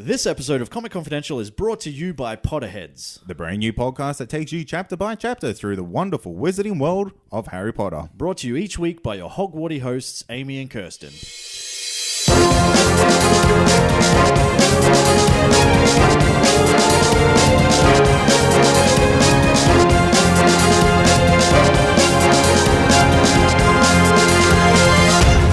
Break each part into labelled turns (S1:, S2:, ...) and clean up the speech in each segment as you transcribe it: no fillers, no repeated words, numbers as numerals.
S1: This episode of Comic Confidential is brought to you by Potterheads,
S2: the brand new podcast that takes you chapter by chapter through the wonderful wizarding world of Harry Potter.
S1: brought to you each week by your Hogwarty hosts, Amy and Kirsten.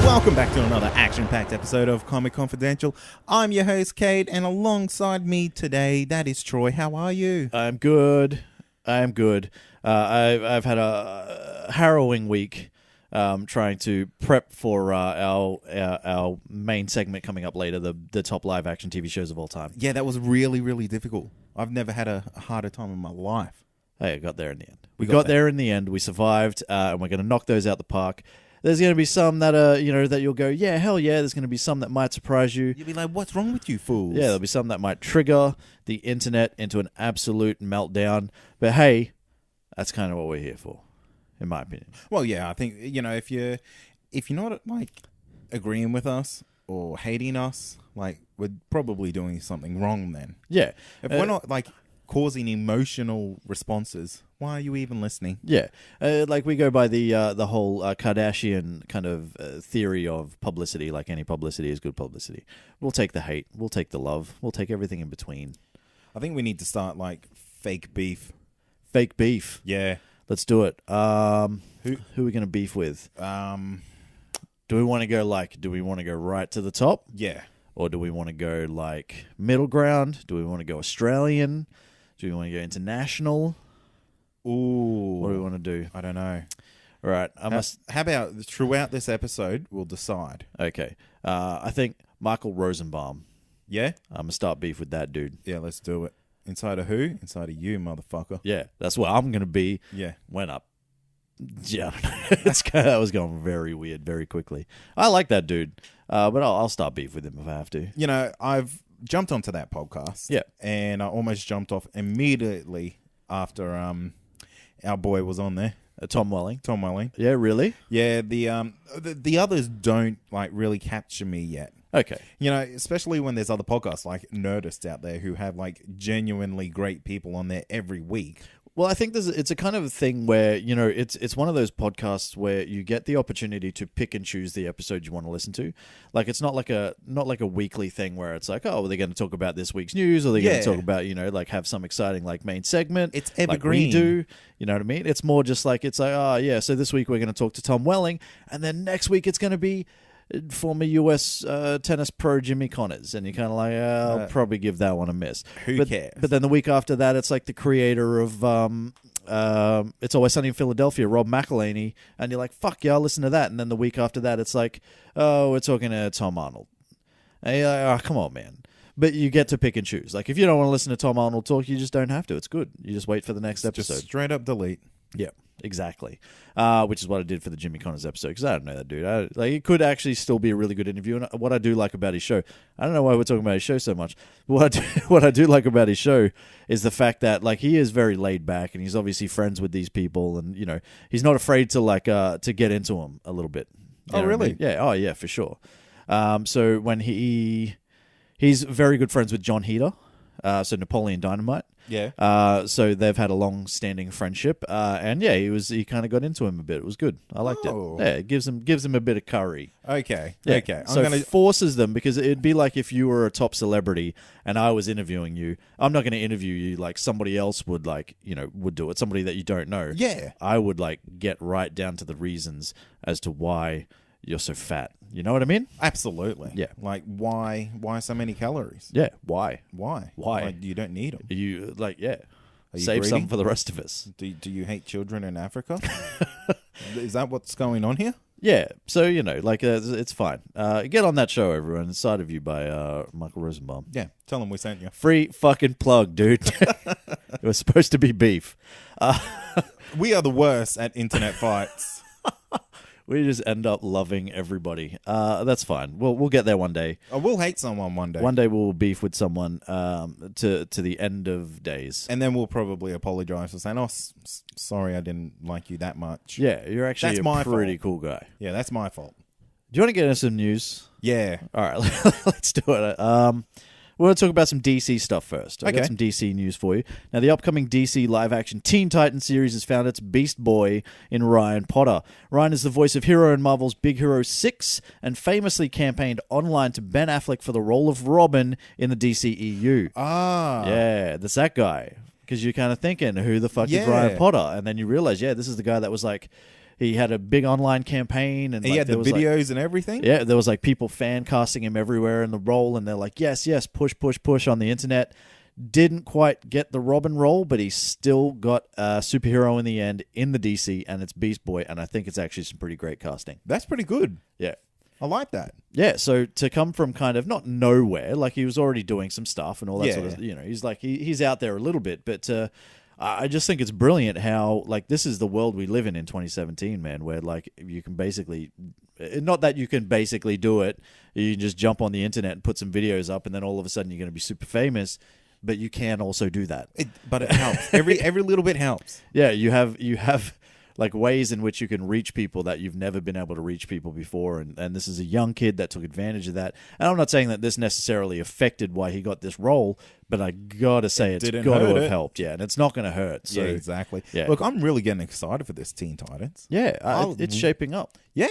S2: Welcome back to another action-packed episode of Comic Confidential. I'm your host, Kate, and alongside me today, that is Troy. How are you?
S1: I'm good. I've had a harrowing week trying to prep for our main segment coming up later, the top live action TV shows of all time.
S2: Yeah, that was really, really difficult. I've never had a harder time in my life.
S1: Hey, I got there in the end. We got there in the end. We survived, and we're going to knock those out the park. There's going to be some that that you'll go, yeah, hell yeah. There's going to be some that might surprise you.
S2: You'll be like, what's wrong with you fools?
S1: Yeah, there'll be some that might trigger the internet into an absolute meltdown. But hey, that's kind of what we're here for, in my opinion.
S2: Well, yeah, I think, if you're not like agreeing with us or hating us, like we're probably doing something wrong then.
S1: Yeah.
S2: If we're not like causing emotional responses, why are you even listening?
S1: Yeah. Like we go by the whole Kardashian kind of theory of publicity, like any publicity is good publicity. We'll take the hate. We'll take the love. We'll take everything in between.
S2: I think we need to start like fake beef.
S1: Fake beef.
S2: Yeah.
S1: Let's do it. Who are we going to beef with? Do we want to go right to the top?
S2: Yeah.
S1: Or do we want to go like middle ground? Do we want to go Australian? Do we want to go international?
S2: Ooh.
S1: What do we want to do?
S2: I don't know.
S1: All right.
S2: How about throughout this episode, we'll decide.
S1: Okay. I think Michael Rosenbaum.
S2: Yeah?
S1: I'm going to start beef with that dude.
S2: Yeah, let's do it. Inside of who? Inside of you, motherfucker.
S1: Yeah. That's what I'm going to be.
S2: Yeah.
S1: When up. Yeah. That was going very weird very quickly. I like that dude. But I'll start beef with him if I have to.
S2: I've jumped onto that podcast.
S1: Yeah.
S2: And I almost jumped off immediately after our boy was on there.
S1: Tom Welling.
S2: Tom Welling.
S1: Yeah, really?
S2: Yeah, the others don't like really capture me yet.
S1: Okay.
S2: Especially when there's other podcasts like Nerdists out there who have like genuinely great people on there every week.
S1: Well, I think it's a kind of thing where, it's one of those podcasts where you get the opportunity to pick and choose the episode you want to listen to. Like, it's not like a weekly thing where it's like, oh, well, they're going to talk about this week's news, or they're going to talk about, like have some exciting like main segment.
S2: It's evergreen.
S1: Like we do. You know what I mean? It's more just like, it's like, oh, yeah, so this week we're going to talk to Tom Welling, and then next week it's going to be former U.S. tennis pro Jimmy Connors, and you're kind of like, I'll probably give that one a miss.
S2: Who cares?
S1: But then the week after that, it's like the creator of It's Always Sunny in Philadelphia, Rob McElhaney, and you're like, fuck yeah, I'll listen to that. And then the week after that, it's like, oh, we're talking to Tom Arnold. And you're like, oh, come on, man. But you get to pick and choose. Like, if you don't want to listen to Tom Arnold talk, you just don't have to. It's good. You just wait for the next episode.
S2: Just straight up delete.
S1: Yeah, exactly. Which is what I did for the Jimmy Connors episode, because I don't know that dude. It could actually still be a really good interview. And what I do like about his show, I don't know why we're talking about his show so much. But what I do like about his show is the fact that like he is very laid back, and he's obviously friends with these people, and he's not afraid to like to get into them a little bit.
S2: Oh, really?
S1: I mean? Yeah. Oh, yeah, for sure. So when he's very good friends with John Heder, so Napoleon Dynamite.
S2: Yeah.
S1: So they've had a long-standing friendship, and yeah, he kind of got into him a bit. It was good. I liked it. Yeah, it gives him a bit of curry.
S2: Okay.
S1: Yeah.
S2: Okay.
S1: It forces them, because it'd be like if you were a top celebrity and I was interviewing you. I'm not going to interview you like somebody else would would do it. Somebody that you don't know.
S2: Yeah.
S1: I would like get right down to the reasons as to why you're so fat. You know what I mean?
S2: Absolutely.
S1: Yeah.
S2: Like, why so many calories?
S1: Yeah. Why?
S2: Why?
S1: Why?
S2: You don't need them.
S1: You
S2: Are you
S1: save
S2: greedy?
S1: some for the rest of us.
S2: Do you hate children in Africa? Is that what's going on here?
S1: Yeah. So, it's fine. Get on that show, everyone. Inside of You by Michael Rosenbaum.
S2: Yeah. Tell them we sent you.
S1: Free fucking plug, dude. It was supposed to be beef.
S2: We are the worst at internet fights.
S1: We just end up loving everybody. That's fine. We'll get there one day.
S2: Oh, we'll hate someone one day.
S1: One day we'll beef with someone to the end of days.
S2: And then we'll probably apologize for saying, sorry, I didn't like you that much.
S1: Yeah, you're actually a pretty cool guy.
S2: Yeah, that's my fault.
S1: Do you want to get into some news?
S2: Yeah.
S1: All right, let's do it. We're going to talk about some DC stuff first. I've got
S2: Okay.
S1: some DC news for you. Now, the upcoming DC live-action Teen Titans series has found its Beast Boy in Ryan Potter. Ryan is the voice of Hero in Marvel's Big Hero 6 and famously campaigned online to Ben Affleck for the role of Robin in the DCEU.
S2: Ah.
S1: Yeah, that's that guy. Because you're kind of thinking, who the fuck is
S2: Yeah.
S1: Ryan Potter? And then you realize, this is the guy that was like, he had a big online campaign. And
S2: He
S1: like,
S2: had the
S1: there was, like,
S2: videos and everything?
S1: yeah, there was like people fan casting him everywhere in the role, and they're like, yes, push on the internet. Didn't quite get the Robin role, but he still got a superhero in the end in the DC, and it's Beast Boy, and I think it's actually some pretty great casting.
S2: That's pretty good.
S1: Yeah.
S2: I like that.
S1: Yeah, so to come from kind of not nowhere, like he was already doing some stuff and all that sort of, he's like, he's out there a little bit, but I just think it's brilliant how, like, this is the world we live in 2017, man, where, like, you can basically, not that you can basically do it, you can just jump on the internet and put some videos up, and then all of a sudden you're going to be super famous, but you can also do that.
S2: But it helps. Every little bit helps.
S1: Yeah, you have like ways in which you can reach people that you've never been able to reach people before, and this is a young kid that took advantage of that. And I'm not saying that this necessarily affected why he got this role, but I gotta say it's got to have helped. Yeah, and it's not going to hurt. So,
S2: yeah, exactly.
S1: Yeah.
S2: Look, I'm really getting excited for this Teen Titans.
S1: Yeah, it's shaping up.
S2: Yeah.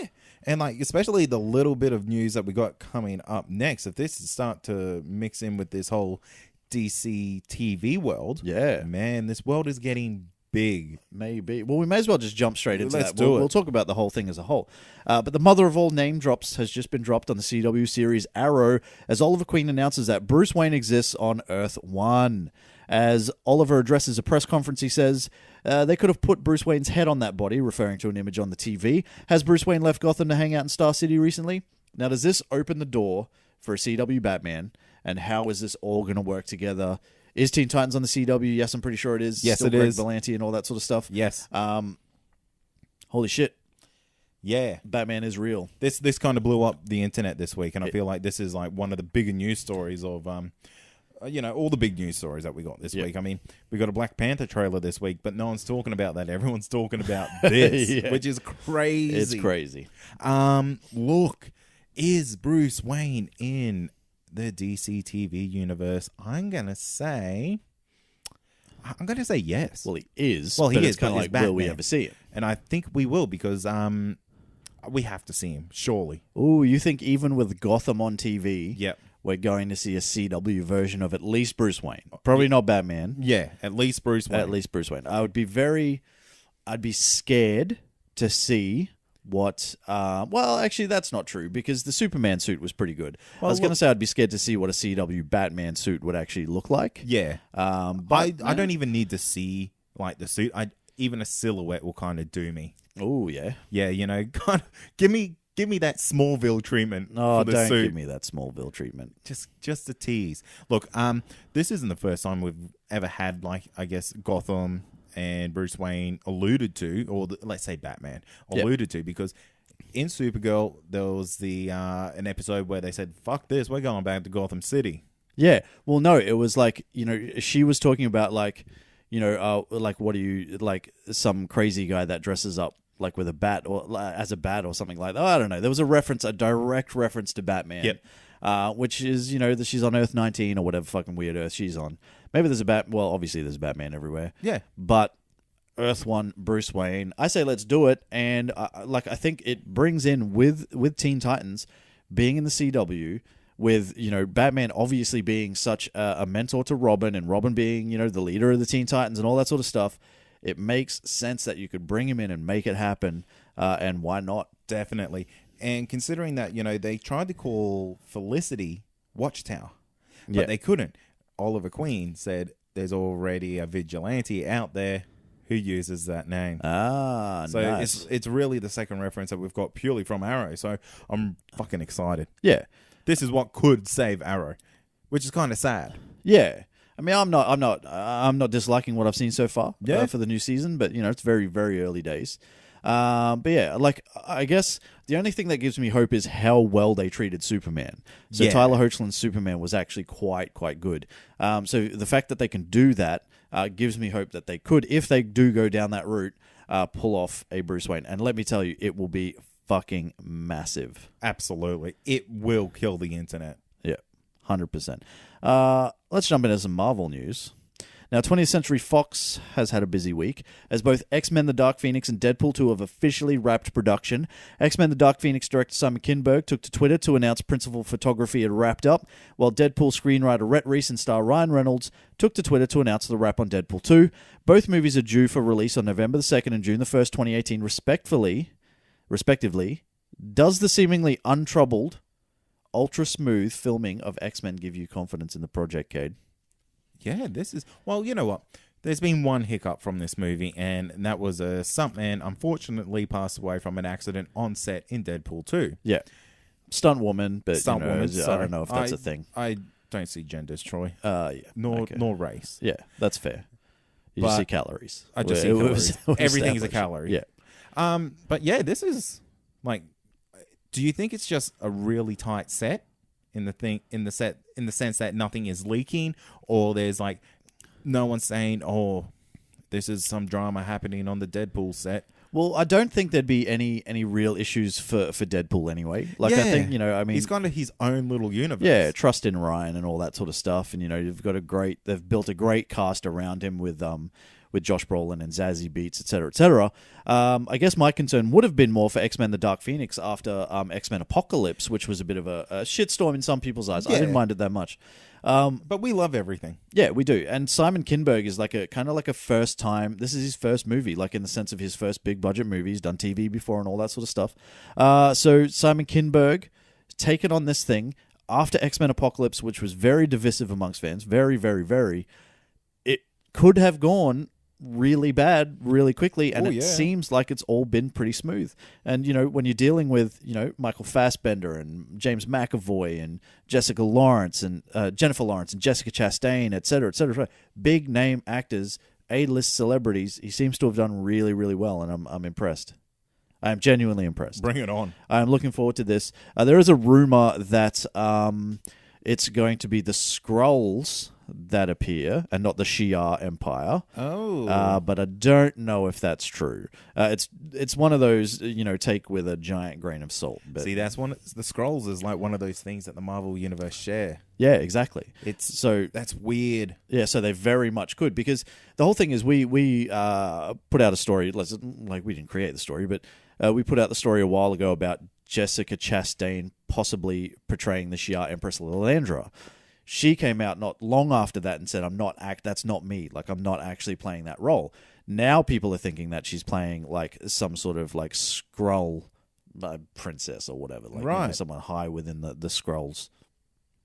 S2: And like, especially the little bit of news that we got coming up next, if this start to mix in with this whole DC TV world, man, this world is getting big.
S1: Maybe. Well, we may as well just jump straight into
S2: Let's
S1: that.
S2: do it.
S1: We'll talk about the whole thing as a whole. But the mother of all name drops has just been dropped on the CW series Arrow as Oliver Queen announces that Bruce Wayne exists on Earth 1. As Oliver addresses a press conference, he says, they could have put Bruce Wayne's head on that body, referring to an image on the TV. Has Bruce Wayne left Gotham to hang out in Star City recently? Now, does this open the door for a CW Batman? And how is this all going to work together? Is Teen Titans on the CW? Yes, I'm pretty sure it is.
S2: Yes,
S1: Still
S2: it
S1: Greg
S2: is.
S1: Berlanti and all that sort of stuff.
S2: Yes.
S1: Holy shit.
S2: Yeah.
S1: Batman is real.
S2: This kind of blew up the internet this week, and I feel like this is like one of the bigger news stories of, all the big news stories that we got this week. I mean, we got a Black Panther trailer this week, but no one's talking about that. Everyone's talking about this, which is crazy.
S1: It's crazy.
S2: Look, is Bruce Wayne in the DC TV universe? I'm gonna say yes.
S1: Well, he is.
S2: Well, he
S1: but
S2: is,
S1: It's kind
S2: but
S1: of
S2: he's
S1: like, will we
S2: Batman.
S1: ever see him?
S2: And I think we will, because we have to see him, surely.
S1: Ooh, you think even with Gotham on TV,
S2: Yep.
S1: we're going to see a CW version of at least Bruce Wayne? Probably not Batman.
S2: Yeah, at least Bruce Wayne.
S1: At least Bruce Wayne. I'd be scared to see what, well, actually, that's not true, because the Superman suit was pretty good. I was going to say I'd be scared to see what a CW Batman suit would actually look like.
S2: Yeah.
S1: But
S2: I don't even need to see like the suit. Even a silhouette will kind of do me.
S1: Oh, yeah.
S2: Yeah, kind of give me that Smallville treatment
S1: Oh,
S2: for the
S1: don't
S2: suit.
S1: give me that Smallville treatment.
S2: Just a tease. Look, this isn't the first time we've ever had, like, I guess, Gotham and Bruce Wayne alluded to, or let's say Batman alluded to, because in Supergirl there was an episode where they said, "Fuck this, we're going back to Gotham City."
S1: Yeah. Well, no, it was like, she was talking about like, like, what do you, like, some crazy guy that dresses up like with a bat or as a bat or something like that. I don't know. There was a direct reference to Batman.
S2: Yep.
S1: Which is, that she's on Earth 19 or whatever fucking weird Earth she's on. Maybe there's well, obviously there's Batman everywhere.
S2: Yeah.
S1: But Earth 1, Bruce Wayne, I say let's do it. And I think it brings in with Teen Titans being in the CW, with, Batman obviously being such a mentor to Robin, and Robin being, the leader of the Teen Titans and all that sort of stuff. It makes sense that you could bring him in and make it happen. And why not?
S2: Definitely. And considering that, they tried to call Felicity Watchtower, but they couldn't. Oliver Queen said there's already a vigilante out there who uses that name.
S1: Ah,
S2: so
S1: nice.
S2: it's really the second reference that we've got purely from Arrow. So I'm fucking excited.
S1: Yeah.
S2: This is what could save Arrow, which is kind of sad.
S1: Yeah. I mean, I'm not disliking what I've seen so far for the new season, but it's very, very early days. But yeah, like, I guess the only thing that gives me hope is how well they treated Superman. So Tyler Hoechlin's Superman was actually quite good. So the fact that they can do that gives me hope that they could, if they do go down that route, pull off a Bruce Wayne. And let me tell you, it will be fucking massive.
S2: Absolutely. It will kill the internet.
S1: Yeah. 100%. Let's jump into some Marvel news. Now, 20th Century Fox has had a busy week, as both X-Men The Dark Phoenix and Deadpool 2 have officially wrapped production. X-Men The Dark Phoenix director Simon Kinberg took to Twitter to announce principal photography had wrapped up, while Deadpool screenwriter Rhett Reese and star Ryan Reynolds took to Twitter to announce the wrap on Deadpool 2. Both movies are due for release on November the 2nd and June the 1st, 2018, respectively. Does the seemingly untroubled, ultra-smooth filming of X-Men give you confidence in the project, Cade?
S2: Yeah, this is... Well, you know what? There's been one hiccup from this movie, and that was a stuntman unfortunately passed away from an accident on set in Deadpool 2.
S1: Yeah. Stunt woman, but
S2: Stunt woman,
S1: I don't know if that's a thing.
S2: I don't see genders, Troy.
S1: Yeah.
S2: Nor race.
S1: Yeah, that's fair. You just see calories.
S2: I just see calories. Everything's a calorie.
S1: Yeah.
S2: But yeah, this is like... Do you think it's just a really tight set? In the sense that nothing is leaking, or there's like no one's saying, "Oh, this is some drama happening on the Deadpool set."
S1: Well, I don't think there'd be any real issues for Deadpool anyway. Like, I think, I mean,
S2: he's got his own little universe.
S1: Yeah, trust in Ryan and all that sort of stuff, and they've built a great cast around him with Josh Brolin and Zazie Beetz, etc., etc. I guess my concern would have been more for X-Men The Dark Phoenix after X-Men Apocalypse, which was a bit of a shitstorm in some people's eyes.
S2: Yeah.
S1: I didn't mind it that much.
S2: But we love everything.
S1: Yeah, we do. And Simon Kinberg is like a first time. This is his first movie, like in the sense of his first big budget movie. He's done TV before and all that sort of stuff. So Simon Kinberg taken on this thing after X-Men Apocalypse, which was very divisive amongst fans. Very, very, very. It could have gone really bad really quickly, and it seems like it's all been pretty smooth. And when you're dealing with Michael Fassbender and James McAvoy and Jennifer Lawrence and Jessica Chastain, etc., big name actors, A-list celebrities, he seems to have done really, really well, and I'm impressed. I am genuinely impressed.
S2: Bring it on.
S1: I am looking forward to this. There is a rumor that it's going to be the Skrulls that appear and not the Shi'ar Empire.
S2: Oh.
S1: But I don't know if that's true. It's one of those, take with a giant grain of salt. But
S2: see, the Skrulls is like one of those things that the Marvel Universe share.
S1: Yeah, exactly.
S2: That's weird.
S1: Yeah, so they very much could, because the whole thing is we put out a story, like we didn't create the story, but we put out the story a while ago about Jessica Chastain possibly portraying the Shi'ar Empress Lilandra. She came out not long after that and said, that's not me. Like, I'm not actually playing that role. Now people are thinking that she's playing like some sort of like Skrull princess or whatever. Like, someone high within the Skrulls.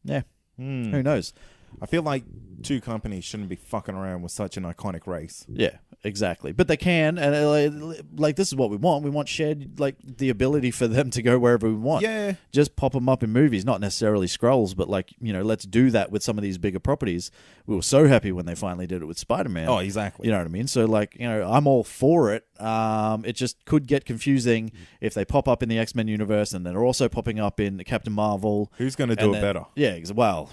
S1: Yeah. Who knows?
S2: I feel like two companies shouldn't be fucking around with such an iconic race.
S1: Yeah, exactly. But they can, and like this is what we want. We want shared, like, the ability for them to go wherever we want.
S2: Yeah.
S1: Just pop them up in movies, not necessarily Skrulls, but like, let's do that with some of these bigger properties. We were so happy when they finally did it with Spider-Man.
S2: Oh, exactly.
S1: You know what I mean? So like, I'm all for it. It just could get confusing if they pop up in the X-Men universe and then they're also popping up in Captain Marvel.
S2: Who's going to do it better?
S1: Yeah, well,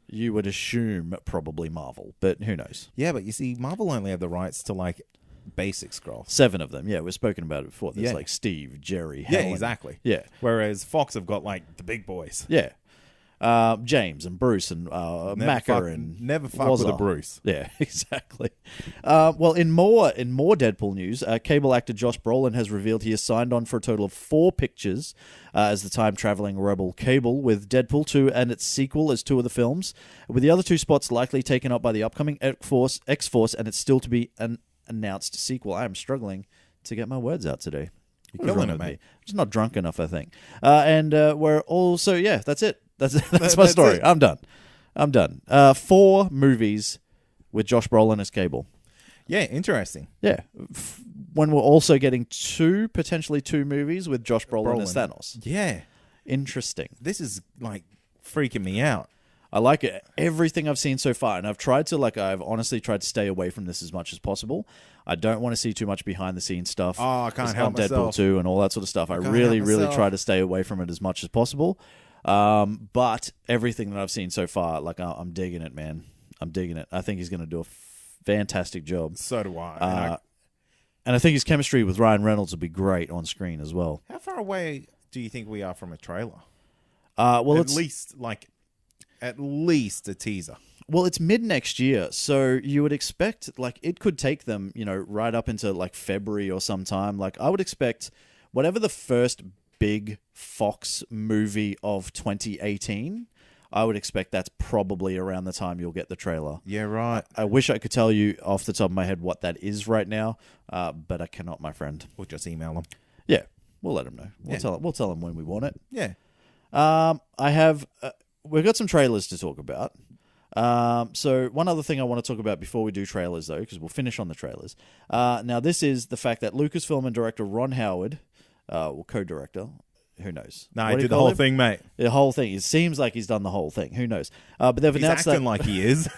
S1: you would assume probably Marvel, but who knows?
S2: Yeah, but you see, Marvel only have the rights to like basic Skrulls.
S1: 7 of them. Yeah, we've spoken about it before. There's like Steve, Jerry, Helen.
S2: Yeah, exactly.
S1: Yeah.
S2: Whereas Fox have got like the big boys.
S1: Yeah. James and Bruce and Macca and
S2: never fuck with a Bruce.
S1: Yeah, exactly. Well, in more Deadpool news, cable actor Josh Brolin has revealed he has signed on for a total of 4 pictures as the time-traveling rebel Cable, with Deadpool 2 and its sequel as 2 of the films, with the other 2 spots likely taken up by the upcoming X-Force and it's still to be an announced sequel. I am struggling to get my words out today.
S2: You're killing it, mate.
S1: I'm just not drunk enough, I think. And we're also, that's it. That's my story.
S2: It.
S1: I'm done. 4 movies with Josh Brolin as Cable.
S2: Yeah, interesting.
S1: Yeah. When we're also getting potentially 2 movies with Josh Brolin as Thanos.
S2: Yeah.
S1: Interesting.
S2: This is like freaking me out.
S1: I like it. Everything I've seen so far, and I've honestly tried to stay away from this as much as possible. I don't want to see too much behind the scenes stuff.
S2: Oh, I can't help
S1: myself. Deadpool 2 and all that sort of stuff. I really try to stay away from it as much as possible. But everything that I've seen so far, like, I'm digging it, man. I'm digging it. I think he's going to do a fantastic job.
S2: So do I.
S1: And I think his chemistry with Ryan Reynolds will be great on screen as well.
S2: How far away do you think we are from a trailer?
S1: Well,
S2: at least like At least a teaser.
S1: Well, it's mid next year, so you would expect, like, it could take them, right up into, like, February or sometime. Like, I would expect whatever the first big Fox movie of 2018, I would expect that's probably around the time you'll get the trailer.
S2: Yeah, right.
S1: I wish I could tell you off the top of my head what that is right now, but I cannot, my friend.
S2: We'll just email them.
S1: Yeah, we'll let them know. We'll tell them when we want it.
S2: Yeah.
S1: We've got some trailers to talk about. So one other thing I want to talk about before we do trailers, though, because we'll finish on the trailers. Now, this is the fact that Lucasfilm and director Ron Howard, or co-director, who knows?
S2: No, he did the whole thing, mate.
S1: The whole thing. It seems like he's done the whole thing. Who knows? But they've announced
S2: acting
S1: that
S2: like he is.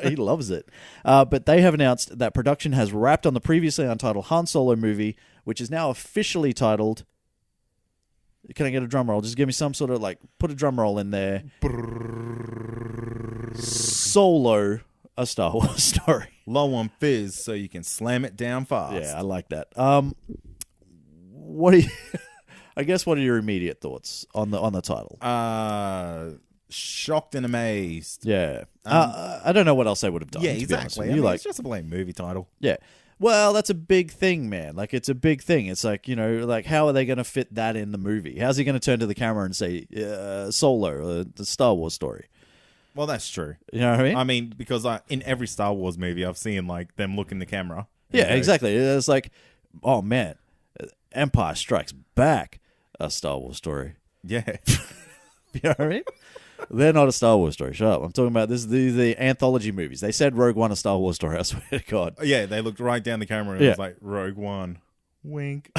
S1: he loves it. But they have announced that production has wrapped on the previously untitled Han Solo movie, which is now officially titled. Can I get a drum roll? Just give me some sort of, like, put a drum roll in there. Solo, a Star Wars story.
S2: Low on fizz so you can slam it down fast.
S1: Yeah, I like that. What do you... I guess what are your immediate thoughts on the title?
S2: Shocked and amazed.
S1: Yeah. I don't know what else they would have done.
S2: Yeah,
S1: to be honest
S2: exactly.
S1: with you.
S2: It's just a plain movie title.
S1: Yeah. Well, that's a big thing, man. Like, it's a big thing. It's like, like, how are they going to fit that in the movie? How's he going to turn to the camera and say, Solo, the Star Wars story?
S2: Well, that's true.
S1: You know what I mean?
S2: I mean, because in every Star Wars movie, I've seen, like, them look in the camera.
S1: Yeah, exactly. It's like, oh, man, Empire Strikes Back, a Star Wars story.
S2: Yeah.
S1: You know what I mean? They're not a Star Wars story. Shut up. I'm talking about the anthology movies. They said Rogue One a Star Wars story. I swear to God.
S2: Yeah, they looked right down the camera and it was like, Rogue One. Wink.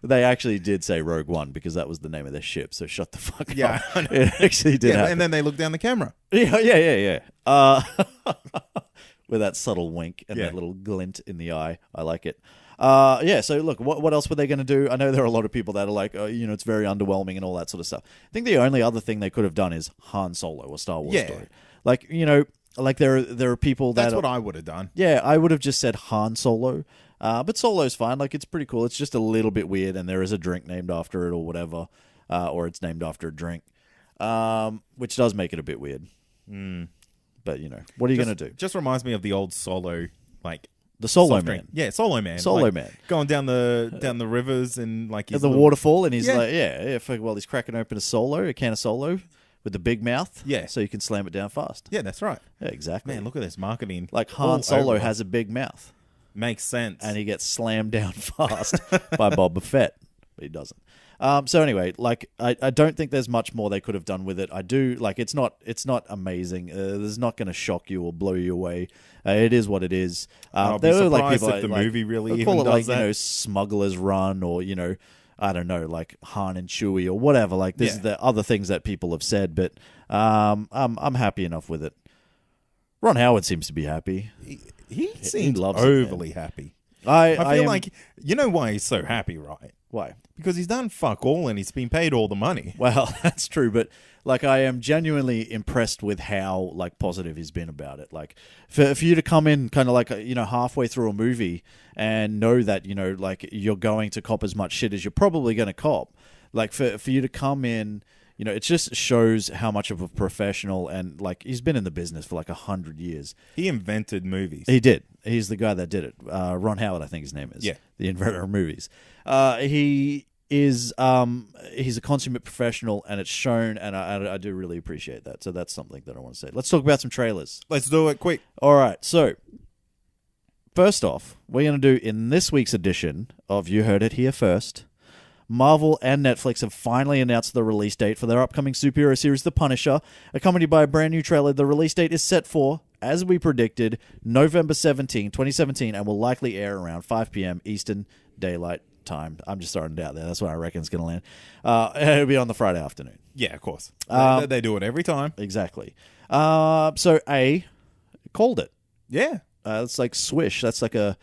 S1: They actually did say Rogue One because that was the name of their ship. So shut the fuck up.
S2: Yeah.
S1: It actually did happen.
S2: And then they looked down the camera.
S1: Yeah. With that subtle wink and that little glint in the eye. I like it. So look, what else were they going to do? I know there are a lot of people that are like, it's very underwhelming and all that sort of stuff. I think the only other thing they could have done is Han Solo or Star Wars story. Like, like there are people that...
S2: That's what I would have done.
S1: Yeah, I would have just said Han Solo. But Solo's fine. Like, it's pretty cool. It's just a little bit weird and there is a drink named after it or whatever. Or it's named after a drink. Which does make it a bit weird. But, what are you going to do?
S2: Just reminds me of the old Solo, like...
S1: The Solo Man.
S2: Yeah, Solo Man.
S1: Solo Man.
S2: Going down the rivers and like
S1: the waterfall, and he's like, he's cracking open a can of Solo with the big mouth.
S2: Yeah.
S1: So you can slam it down fast.
S2: Yeah, that's right.
S1: Yeah, exactly.
S2: Man, look at this marketing.
S1: Like Han Solo has a big mouth.
S2: Makes sense.
S1: And he gets slammed down fast by Boba Fett. But he doesn't. So anyway, like I don't think there's much more they could have done with it. I do like it's not amazing. There's not going to shock you or blow you away. It is what it is.
S2: I'll be surprised if the movie really even
S1: call it
S2: does
S1: like
S2: that.
S1: Smuggler's Run or I don't know, like Han and Chewie or whatever. Like this is the other things that people have said, but I'm happy enough with it. Ron Howard seems to be happy.
S2: He seems
S1: loves
S2: overly happy. I feel like you know why he's so happy, right?
S1: Why?
S2: Because he's done fuck all and he's been paid all the money.
S1: Well, that's true, but like I am genuinely impressed with how like positive he's been about it. Like for you to come in kind of like halfway through a movie and know that like you're going to cop as much shit as you're probably going to cop. Like for you to come in, it just shows how much of a professional and like he's been in the business for like 100 years.
S2: He invented movies.
S1: He did. He's the guy that did it. Ron Howard, I think his name is.
S2: Yeah.
S1: The inventor of movies. He is he's a consummate professional and it's shown and I do really appreciate that. So that's something that I want to say. Let's talk about some trailers.
S2: Let's do it quick.
S1: All right. So first off, we're going to do in this week's edition of You Heard It Here First, Marvel and Netflix have finally announced the release date for their upcoming superhero series, The Punisher, accompanied by a brand new trailer. The release date is set for, as we predicted, November 17, 2017, and will likely air around 5 p.m. Eastern Daylight Time. I'm just throwing it out there. That's where I reckon it's going to land. It'll be on the Friday afternoon.
S2: Yeah, of course. They do it every time.
S1: Exactly. So, called it.
S2: Yeah.
S1: It's like Swish. That's like a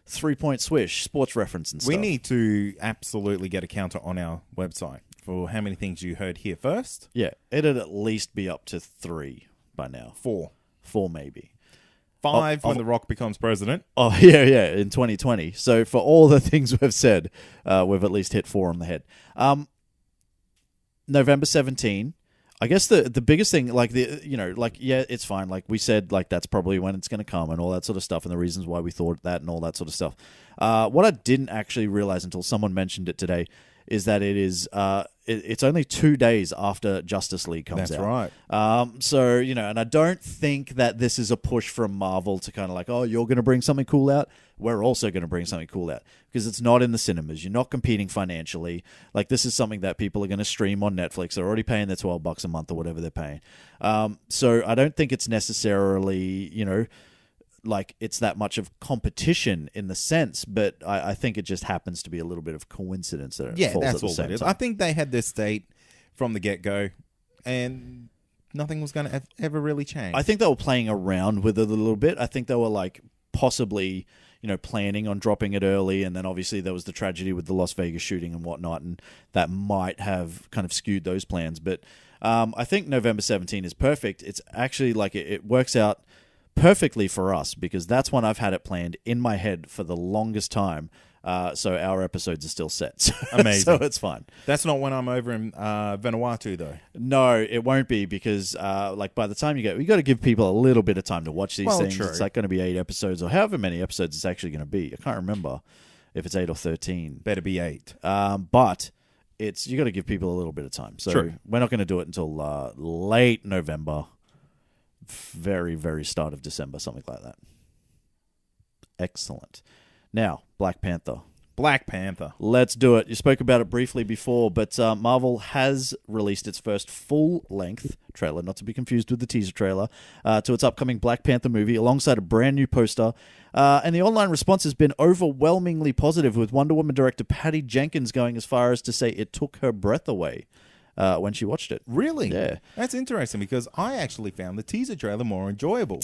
S1: 3-point swish, sports reference and stuff.
S2: We need to absolutely get a counter on our website for how many things you heard here first.
S1: Yeah, it'd at least be up to 3 by now.
S2: 4
S1: maybe.
S2: 5 when The Rock becomes president.
S1: Oh, yeah, in 2020. So for all the things we've said, we've at least hit 4 on the head. November 17, I guess the biggest thing, like yeah, it's fine. Like we said, like that's probably when it's going to come and all that sort of stuff, and the reasons why we thought that and all that sort of stuff. What I didn't actually realize until someone mentioned it today is that it's only 2 days after Justice League comes
S2: That's
S1: out.
S2: right.
S1: So and I don't think that this is a push from Marvel to kind of like, oh, you're going to bring something cool out. We're also going to bring something cool out, because it's not in the cinemas. You're not competing financially. Like, this is something that people are going to stream on Netflix. They're already paying their $12 a month or whatever they're paying. So I don't think it's necessarily, like it's that much of competition in the sense, but I think it just happens to be a little bit of coincidence that it falls
S2: that's
S1: at the
S2: all
S1: same
S2: it is.
S1: time.
S2: I think they had this date from the get-go, and nothing was going to ever really change.
S1: I think they were playing around with it a little bit. I think they were like possibly, planning on dropping it early, and then obviously there was the tragedy with the Las Vegas shooting and whatnot, and that might have kind of skewed those plans. But I think November 17 is perfect. It's actually like it works out perfectly for us, because that's when I've had it planned in my head for the longest time. So our episodes are still set.
S2: Amazing.
S1: So it's fine.
S2: That's not when I'm over in Vanuatu, though.
S1: No, it won't be, because like by the time you got to give people a little bit of time to watch these things.
S2: True.
S1: It's like going to be 8 episodes or however many episodes it's actually going to be. I can't remember if it's 8 or 13.
S2: Better be 8.
S1: But you got to give people a little bit of time. So
S2: True.
S1: We're not going to do it until late November, very, very start of December, something like that. Excellent. Now, Black Panther.
S2: Black Panther.
S1: Let's do it. You spoke about it briefly before, but Marvel has released its first full-length trailer, not to be confused with the teaser trailer, to its upcoming Black Panther movie, alongside a brand new poster. And the online response has been overwhelmingly positive, with Wonder Woman director Patty Jenkins going as far as to say it took her breath away when she watched it.
S2: Really?
S1: Yeah.
S2: That's interesting, because I actually found the teaser trailer more enjoyable.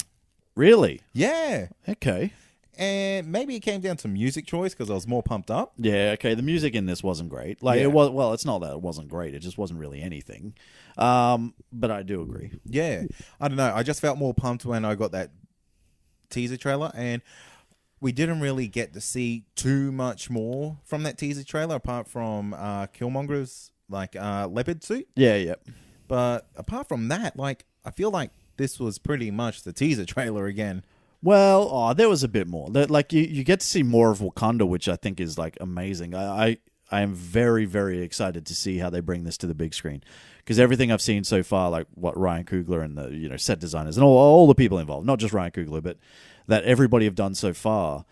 S1: Really?
S2: Yeah.
S1: Okay.
S2: And maybe it came down to music choice, because I was more pumped up.
S1: Yeah, okay. The music in this wasn't great. Like
S2: Yeah.
S1: it was. Well, it's not that it wasn't great. It just wasn't really anything. But I do agree.
S2: Yeah. I don't know. I just felt more pumped when I got that teaser trailer, and we didn't really get to see too much more from that teaser trailer, apart from Killmonger's leopard suit.
S1: Yeah.
S2: But apart from that, I feel like this was pretty much the teaser trailer again.
S1: Well, there was a bit more. Like you get to see more of Wakanda, which I think is like amazing. I am very, very excited to see how they bring this to the big screen, because everything I've seen so far, like what Ryan Coogler and the set designers and all the people involved, not just Ryan Coogler, but that everybody have done so far,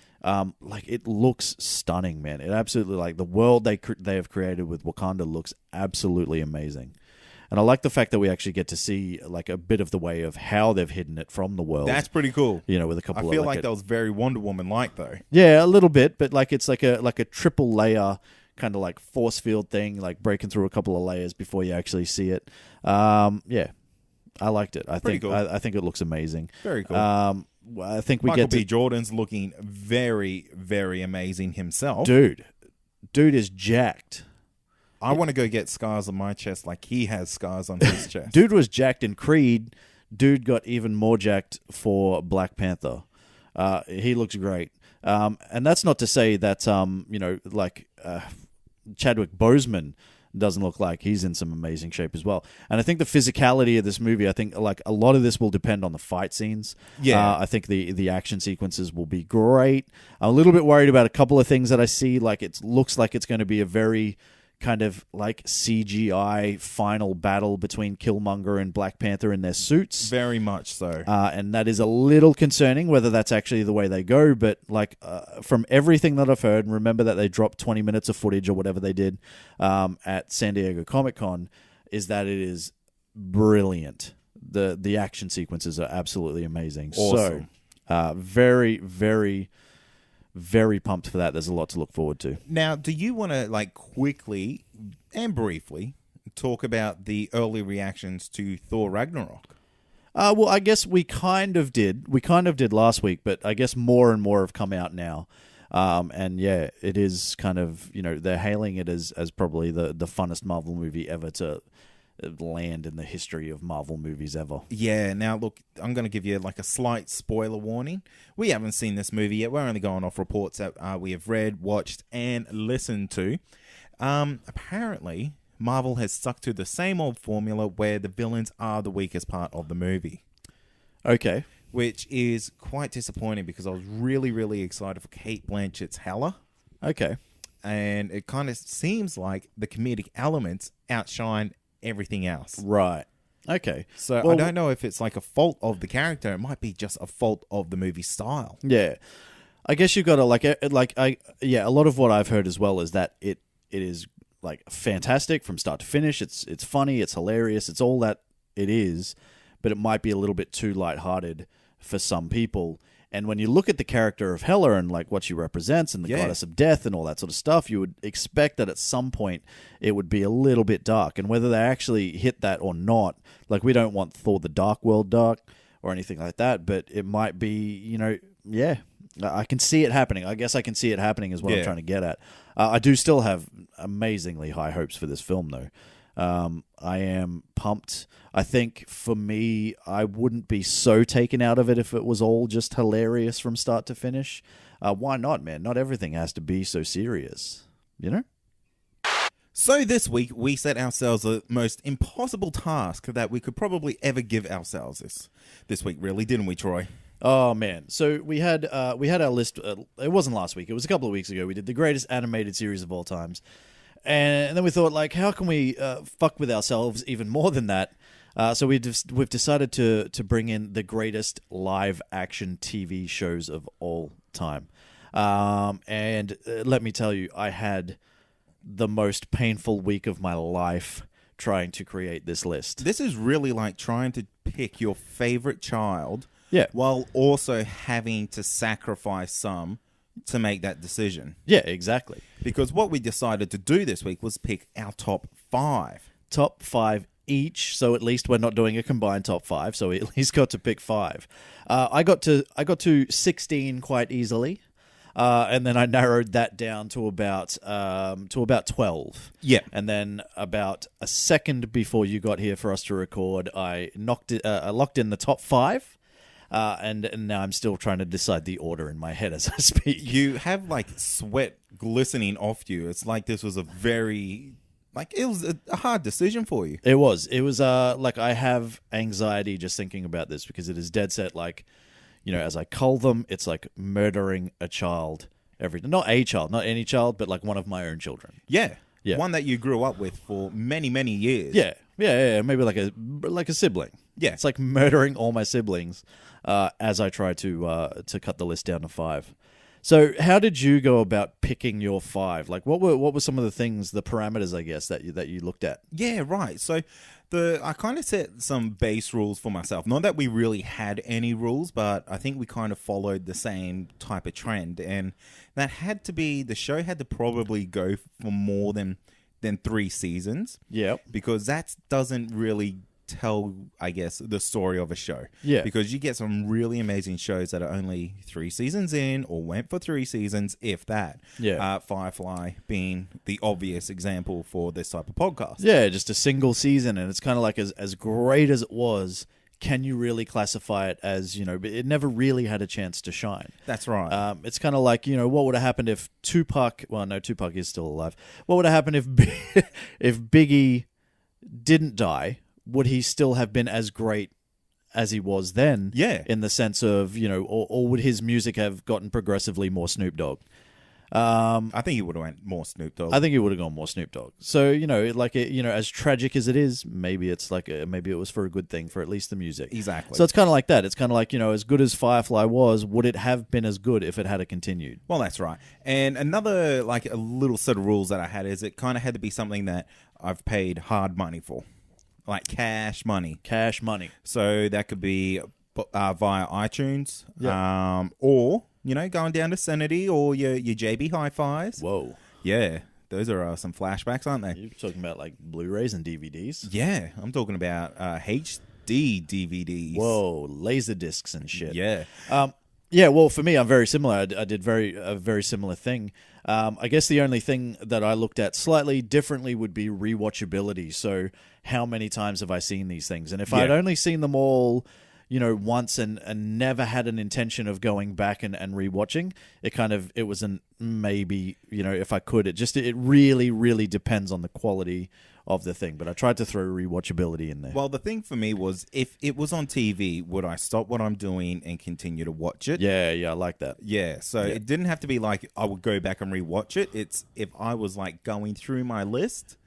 S1: like it looks stunning, man. It absolutely, like the world they have created with Wakanda looks absolutely amazing. And I like the fact that we actually get to see like a bit of the way of how they've hidden it from the world.
S2: That's pretty cool.
S1: With a couple.
S2: I feel like that was very Wonder Woman-like, though.
S1: Yeah, a little bit, but like it's like a triple layer kind of like force field thing, like breaking through a couple of layers before you actually see it. Yeah, I liked it. I think it looks amazing.
S2: Very cool.
S1: I think we
S2: Michael
S1: get to
S2: B. Jordan's looking very, very amazing himself.
S1: dude is jacked.
S2: I want to go get scars on my chest like he has scars on his chest.
S1: Dude was jacked in Creed. Dude got even more jacked for Black Panther. He looks great. And that's not to say that, Chadwick Boseman doesn't look like he's in some amazing shape as well. And I think the physicality of this movie, I think like a lot of this will depend on the fight scenes.
S2: Yeah.
S1: I think the action sequences will be great. I'm a little bit worried about a couple of things that I see. Like it looks like it's going to be a very kind of like CGI final battle between Killmonger and Black Panther in their suits.
S2: Very much so.
S1: And that is a little concerning whether that's actually the way they go. But like from everything that I've heard, and remember that they dropped 20 minutes of footage or whatever they did at San Diego Comic-Con, is that it is brilliant. The action sequences are absolutely amazing.
S2: Awesome.
S1: So very, very, very pumped for that. There's a lot to look forward to.
S2: Now, do you want to quickly and briefly talk about the early reactions to Thor Ragnarok?
S1: Well, I guess we kind of did. We kind of did last week, but I guess more and more have come out now. And yeah, it is kind of, they're hailing it as probably the funnest Marvel movie ever to land in the history of Marvel movies ever.
S2: Yeah, now look, I'm going to give you a slight spoiler warning. We haven't seen this movie yet. We're only going off reports that we have read, watched, and listened to. Apparently, Marvel has stuck to the same old formula where the villains are the weakest part of the movie.
S1: Okay.
S2: Which is quite disappointing because I was really, really excited for Cate Blanchett's Hela.
S1: Okay.
S2: And it kind of seems like the comedic elements outshine everything else.
S1: Right. Okay.
S2: So
S1: Well,
S2: I don't know if it's like a fault of the character. It might be just a fault of the movie style.
S1: Yeah. I guess you've got to a lot of what I've heard as well is that it is like fantastic from start to finish. It's funny, it's hilarious, it's all that it is, but it might be a little bit too lighthearted for some people. And when you look at the character of Hela and like what she represents and the goddess of death and all that sort of stuff, you would expect that at some point it would be a little bit dark. And whether they actually hit that or not, like we don't want Thor the Dark World dark or anything like that, but it might be, I can see it happening. I guess I can see it happening is what I'm trying to get at. I do still have amazingly high hopes for this film, though. I am pumped. I think for me, I wouldn't be so taken out of it if it was all just hilarious from start to finish. Why not, man? Not everything has to be so serious, you know?
S2: So this week, we set ourselves the most impossible task that we could probably ever give ourselves this week, really, didn't we, Troy?
S1: Oh man! So we had our list. It wasn't last week. It was a couple of weeks ago. We did the greatest animated series of all times, and then we thought, like, how can we fuck with ourselves even more than that? So we've decided to bring in the greatest live action TV shows of all time. And let me tell you, I had the most painful week of my life trying to create this list.
S2: This is really like trying to pick your favorite child.
S1: Yeah.
S2: While also having to sacrifice some to make that decision.
S1: Yeah, exactly.
S2: Because what we decided to do this week was pick our top 5.
S1: Top 5 each, so at least we're not doing a combined top 5, so we at least got to pick 5. I got to 16 quite easily. And then I narrowed that down to about 12.
S2: Yeah.
S1: And then about a second before you got here for us to record, I locked in the top 5. And now I'm still trying to decide the order in my head as I speak.
S2: You have like sweat glistening off you. It's like this was a hard decision for you.
S1: It was like I have anxiety just thinking about this because it is dead set. Like, as I cull them, it's like murdering a child not a child, not any child, but like one of my own children.
S2: Yeah.
S1: Yeah.
S2: One that you grew up with for many, many years.
S1: Yeah. Maybe like a sibling.
S2: Yeah.
S1: It's like murdering all my siblings as I try to cut the list down to 5. So how did you go about picking your 5? Like what were some of the things, the parameters, I guess, that you looked at?
S2: Yeah, right. So I kind of set some base rules for myself. Not that we really had any rules, but I think we kind of followed the same type of trend. And that had to be, the show had to probably go for more than 3 seasons.
S1: Yeah.
S2: Because that doesn't really tell, I guess, the story of a show.
S1: Yeah.
S2: Because you get some really amazing shows that are only 3 seasons in or went for 3 seasons, if that.
S1: Yeah.
S2: Firefly being the obvious example for this type of podcast.
S1: Yeah, just a single season, and it's kind of like as great as it was, can you really classify it as, it never really had a chance to shine.
S2: That's right.
S1: It's kind of like, what would have happened if Tupac is still alive. What would have happened if if Biggie didn't die? Would he still have been as great as he was then?
S2: Yeah.
S1: In the sense of, or would his music have gotten progressively more Snoop Dogg?
S2: I think he would have went more Snoop Dogg.
S1: I think he would have gone more Snoop Dogg. So, as tragic as it is, maybe it's like, maybe it was for a good thing for at least the music.
S2: Exactly.
S1: So it's kind of like that. It's kind of like, as good as Firefly was, would it have been as good if it had continued?
S2: Well, that's right. And another, like a little set of rules that I had is it kind of had to be something that I've paid hard money for. Like cash money.
S1: Cash money.
S2: So that could be via iTunes,
S1: Yep.
S2: or, going down to Sanity or your JB Hi-Fis.
S1: Whoa.
S2: Yeah, those are some flashbacks, aren't they?
S1: You're talking about like Blu-rays and DVDs?
S2: Yeah, I'm talking about HD DVDs.
S1: Whoa, laser discs and shit.
S2: Yeah.
S1: Yeah, well, for me, I'm very similar. I did a very similar thing. I guess the only thing that I looked at slightly differently would be rewatchability. So how many times have I seen these things? And if I'd only seen them all, once and never had an intention of going back and rewatching, it was an maybe, if I could. It really, really depends on the quality of the thing. But I tried to throw rewatchability in there.
S2: Well, the thing for me was, if it was on TV, would I stop what I'm doing and continue to watch it?
S1: Yeah, I like that.
S2: Yeah, so it didn't have to be like I would go back and rewatch it. It's if I was like going through my list,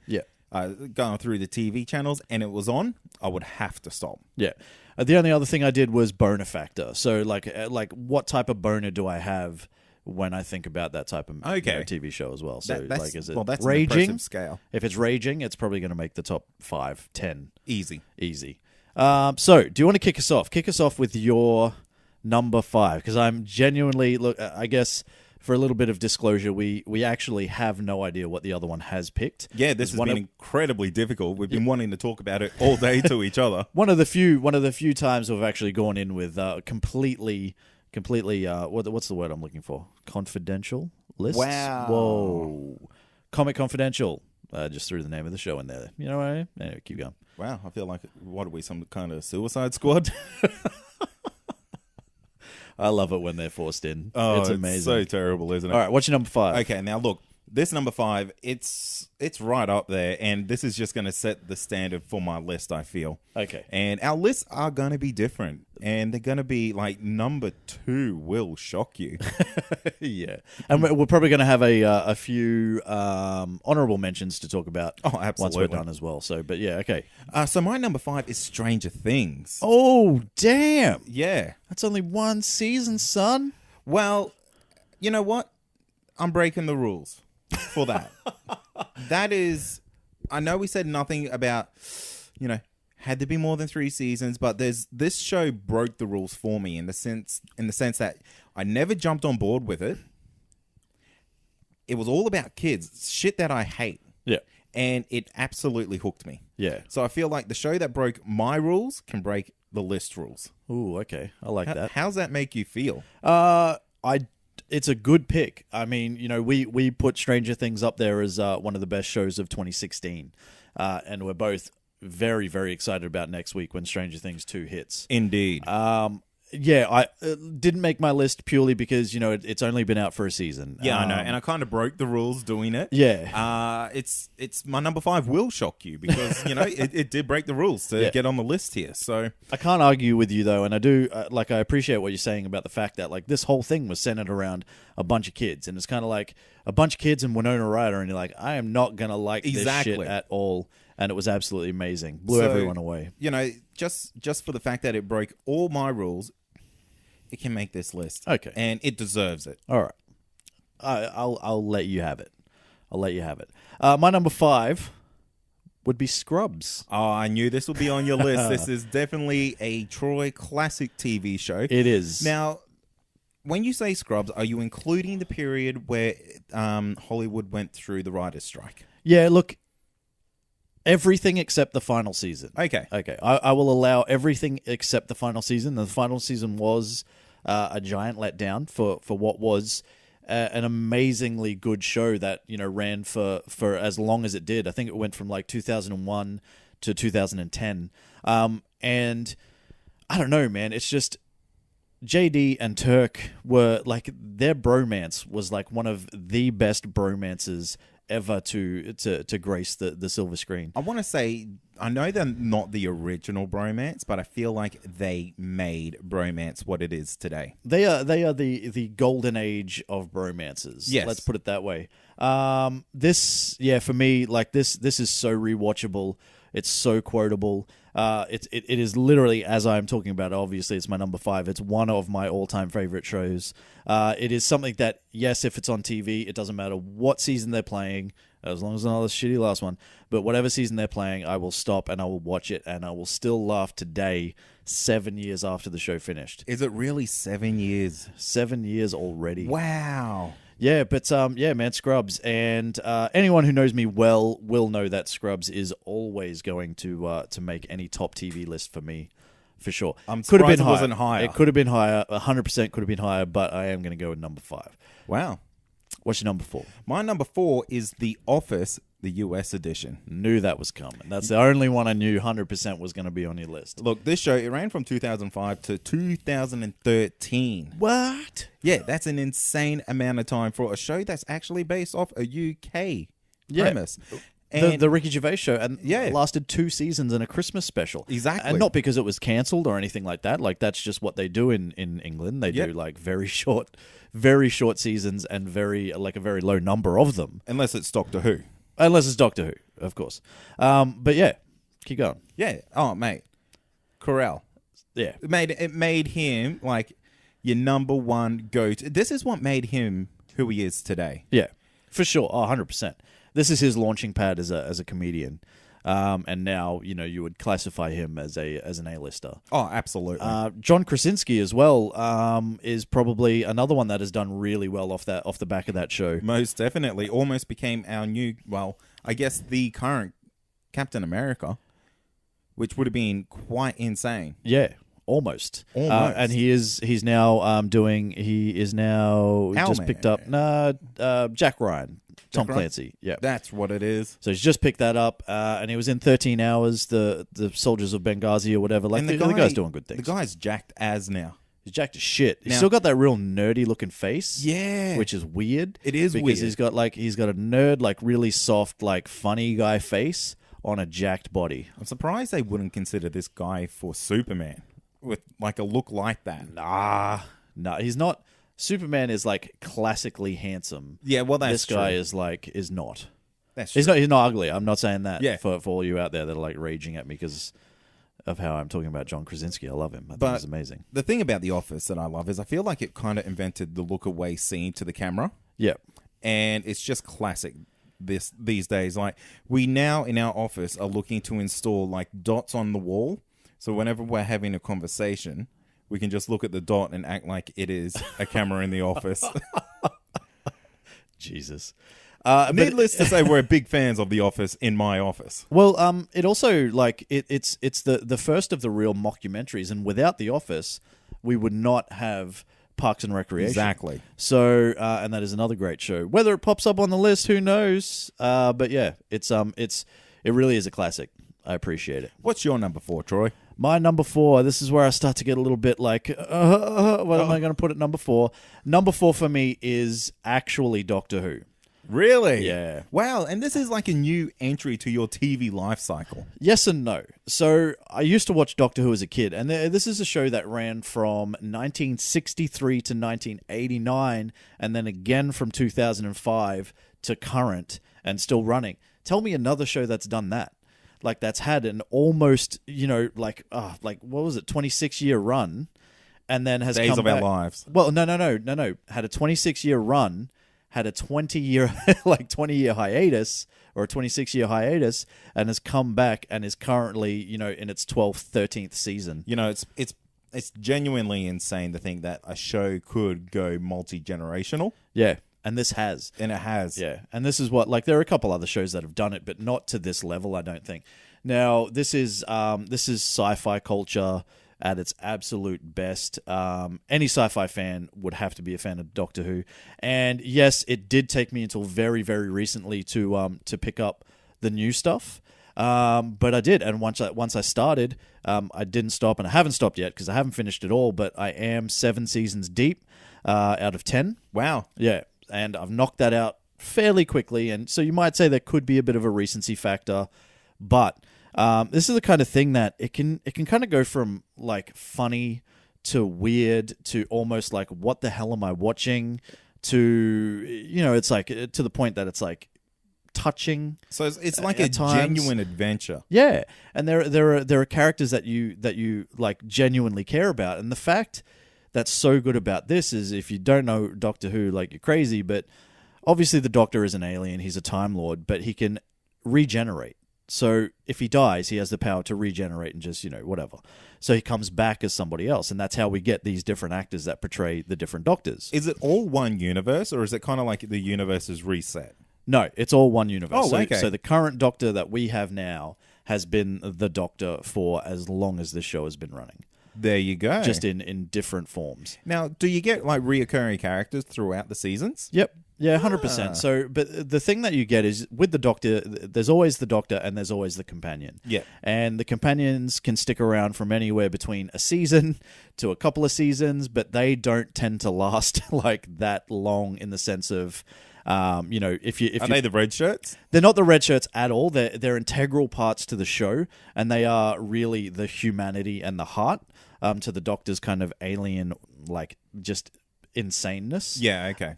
S2: going through the TV channels, and it was on, I would have to stop.
S1: Yeah. The only other thing I did was boner factor. So, like what type of boner do I have when I think about that type of TV show as well? So,
S2: that's,
S1: is it
S2: that's
S1: raging?
S2: An impressive scale.
S1: If it's raging, it's probably going to make the top 5, 10.
S2: Easy.
S1: So, do you want to kick us off? Kick us off with your number 5, because I'm genuinely I guess for a little bit of disclosure, we actually have no idea what the other one has picked.
S2: Yeah, this has been incredibly difficult. We've been wanting to talk about it all day to each other.
S1: One of the few times we've actually gone in with completely what's the word I'm looking for? Confidential lists.
S2: Wow.
S1: Whoa. Comic Confidential. Just threw the name of the show in there. You know what I mean? Anyway, keep going.
S2: Wow, I feel like, what are we, some kind of Suicide Squad?
S1: I love it when they're forced in.
S2: Oh,
S1: it's amazing.
S2: It's so terrible, isn't it?
S1: All right, what's your number 5?
S2: Okay, now look, this number 5, it's right up there, and this is just going to set the standard for my list, I feel.
S1: Okay.
S2: And our lists are going to be different, and they're going to be like, number 2 will shock you.
S1: Yeah. And we're probably going to have a few honorable mentions to talk about
S2: absolutely.
S1: once we're done as well. So, but yeah, okay.
S2: So my number 5 is Stranger Things.
S1: Oh, damn.
S2: Yeah.
S1: That's only one season, son.
S2: Well, you know what? I'm breaking the rules for that. That is, I know we said nothing about, had to be more than 3 seasons, but this show broke the rules for me in the sense that I never jumped on board with it. It was all about kids, shit that I hate.
S1: Yeah.
S2: And it absolutely hooked me.
S1: Yeah.
S2: So I feel like the show that broke my rules can break the list rules.
S1: Ooh, okay. I like that.
S2: How's that make you feel?
S1: It's a good pick. I mean, we put Stranger Things up there as one of the best shows of 2016. And we're both very, very excited about next week when Stranger Things 2 hits.
S2: Indeed.
S1: Yeah, I didn't make my list purely because, it's only been out for a season.
S2: Yeah, I know. And I kind of broke the rules doing it.
S1: Yeah.
S2: It's my number 5 will shock you because, it did break the rules to get on the list here. So
S1: I can't argue with you, though. And I do, I appreciate what you're saying about the fact that, this whole thing was centered around a bunch of kids. And it's kind of like a bunch of kids and Winona Ryder. And you're like, I am not going to like this shit at all. And it was absolutely amazing. Blew everyone away.
S2: Just for the fact that it broke all my rules, it can make this list.
S1: Okay.
S2: And it deserves it.
S1: All right. I'll let you have it. My number 5 would be Scrubs.
S2: Oh, I knew this would be on your list. This is definitely a Troy classic TV show.
S1: It is.
S2: Now, when you say Scrubs, are you including the period where Hollywood went through the writer's strike?
S1: Yeah, look, everything except the final season.
S2: Okay.
S1: I will allow everything except the final season. The final season was a giant letdown for what was an amazingly good show that ran for as long as it did. I think it went from 2001 to 2010. And I don't know, man. It's just JD and Turk were their bromance was one of the best bromances ever to grace the silver screen.
S2: I want to say, I know they're not the original bromance, but I feel like they made bromance what it is today.
S1: They are the golden age of bromances.
S2: Yes.
S1: Let's put it that way. For me, this is so rewatchable. It's so quotable. It is literally, as I'm talking about, obviously it's my number 5. It's one of my all-time favorite shows. It is something that, yes, if it's on TV, it doesn't matter what season they're playing, as long as it's not a shitty last one, but whatever season they're playing, I will stop and I will watch it, and I will still laugh today, 7 years after the show finished.
S2: Is it really 7 years?
S1: 7 years already.
S2: Wow.
S1: Yeah, but man, Scrubs, and anyone who knows me well will know that Scrubs is always going to make any top TV list for me, for sure.
S2: I'm surprised it wasn't higher.
S1: It could have been higher, 100% could have been higher, but I am going to go with number 5.
S2: Wow.
S1: What's your number 4?
S2: My number 4 is The Office, the US edition.
S1: Knew that was coming. That's the only one I knew 100% was going to be on your list.
S2: Look, this show, it ran from 2005 to 2013.
S1: What?
S2: Yeah, that's an insane amount of time for a show that's actually based off a UK premise. And
S1: the Ricky Gervais show, and
S2: Yeah.
S1: it lasted 2 seasons and a Christmas special.
S2: Exactly.
S1: And not because it was cancelled or anything like that. Like, that's just what they do in England. They
S2: Yep.
S1: do, like, very short seasons and a very low number of them.
S2: unless it's Doctor Who.
S1: Unless it's Doctor Who, of course. But yeah, keep going.
S2: Yeah. Oh, mate. Corral.
S1: Yeah.
S2: It made him like your number one go-to. This is what made him who he is today.
S1: Yeah, for sure. Oh, 100%. This is his launching pad as a comedian. And now, you would classify him as an A-lister.
S2: Oh, absolutely.
S1: John Krasinski as well is probably another one that has done really well off the back of that show.
S2: Most definitely. Almost became our new, well, I guess the current Captain America, which would have been quite insane.
S1: Yeah, almost.
S2: Almost.
S1: And he's now just
S2: Owlman.
S1: picked up Jack Ryan, Tom
S2: Ryan?
S1: Clancy. Yeah.
S2: That's what it is.
S1: So he's just picked that up, and he was in 13 Hours, the Soldiers of Benghazi or whatever. Like, the guy's doing good things.
S2: The guy's jacked as now.
S1: He's jacked as shit. He's
S2: Now-
S1: still got that real nerdy looking face.
S2: Yeah.
S1: Which is weird.
S2: It is
S1: because
S2: weird.
S1: he's got a nerd, like, really soft, like, funny guy face on a jacked body.
S2: I'm surprised they wouldn't consider this guy for Superman with like a look like that.
S1: Nah, he's not. Superman is, like, classically handsome.
S2: Yeah, well, that's
S1: This guy
S2: true.
S1: is not.
S2: That's true.
S1: He's not ugly. I'm not saying that.
S2: Yeah.
S1: For all you out there that are, like, raging at me because of how I'm talking about John Krasinski. I love him. I think
S2: But
S1: he's amazing.
S2: the thing about The Office that I love is I feel like it kind of invented the look away scene to the camera,
S1: Yeah.
S2: and it's just classic these days. Like, we now in our office are looking to install like dots on the wall, so whenever we're having a conversation, we can just look at the dot and act like it is a camera in the office.
S1: Jesus.
S2: Needless to say, we're big fans of The Office in my office.
S1: Well, it also, like, it's the first of the real mockumentaries, and without The Office, we would not have Parks and Recreation.
S2: Exactly.
S1: So, and that is another great show. Whether it pops up on the list, who knows? But yeah, it really is a classic. I appreciate it.
S2: What's your number 4, Troy?
S1: My number 4, this is where I start to get a little bit like, what am I going to put at number 4? Number 4 for me is actually Doctor Who.
S2: Really?
S1: Yeah.
S2: Wow, and this is like a new entry to your TV life cycle.
S1: Yes and no. So I used to watch Doctor Who as a kid, and this is a show that ran from 1963 to 1989, and then again from 2005 to current, and still running. Tell me another show that's done that. Like, that's had an almost, like what was it, 26-year run, and then has
S2: Days
S1: come
S2: of
S1: back.
S2: Our Lives.
S1: Well, no. Had a 26-year run, had a 20-year, 20-year hiatus, or a 26-year hiatus, and has come back and is currently, in its 12th, 13th season.
S2: It's genuinely insane to think that a show could go multi-generational.
S1: Yeah, and this has.
S2: And it has.
S1: Yeah, and this is what, like, there are a couple other shows that have done it, but not to this level, I don't think. Now, this is sci-fi culture at its absolute best. Any sci-fi fan would have to be a fan of Doctor Who. And yes, it did take me until very, very recently to pick up the new stuff. But I did, and once I started, I didn't stop, and I haven't stopped yet because I haven't finished it all. But I am 7 seasons deep out of 10.
S2: Wow.
S1: Yeah, and I've knocked that out fairly quickly, and so you might say there could be a bit of a recency factor, but this is the kind of thing that it can kind of go from, like, funny to weird to almost like, what the hell am I watching, to, it's like, to the point that it's like touching.
S2: So it's like a
S1: at times.
S2: genuine adventure.
S1: Yeah, and there are characters that you like genuinely care about, and the fact that's so good about this is, if you don't know Doctor Who, like, you're crazy, but obviously the Doctor is an alien, he's a Time Lord, but he can regenerate. So if he dies, he has the power to regenerate and just, whatever. So he comes back as somebody else, and that's how we get these different actors that portray the different Doctors.
S2: Is it all one universe, or is it kind of like the universe is reset?
S1: No, it's all one universe.
S2: Oh, okay.
S1: So the current Doctor that we have now has been the Doctor for as long as this show has been running.
S2: There you go.
S1: Just in different forms.
S2: Now, do you get like reoccurring characters throughout the seasons?
S1: Yep. Yeah, 100%. So, but the thing that you get is, with the Doctor, there's always the Doctor and there's always the companion.
S2: Yeah.
S1: And the companions can stick around from anywhere between a season to a couple of seasons, but they don't tend to last like that long, in the sense of You know, if
S2: Are they the red shirts?
S1: they're not the red shirts at all. They're integral parts to the show, and they are really the humanity and the heart to the Doctor's kind of alien, like just insaneness.
S2: Yeah, okay.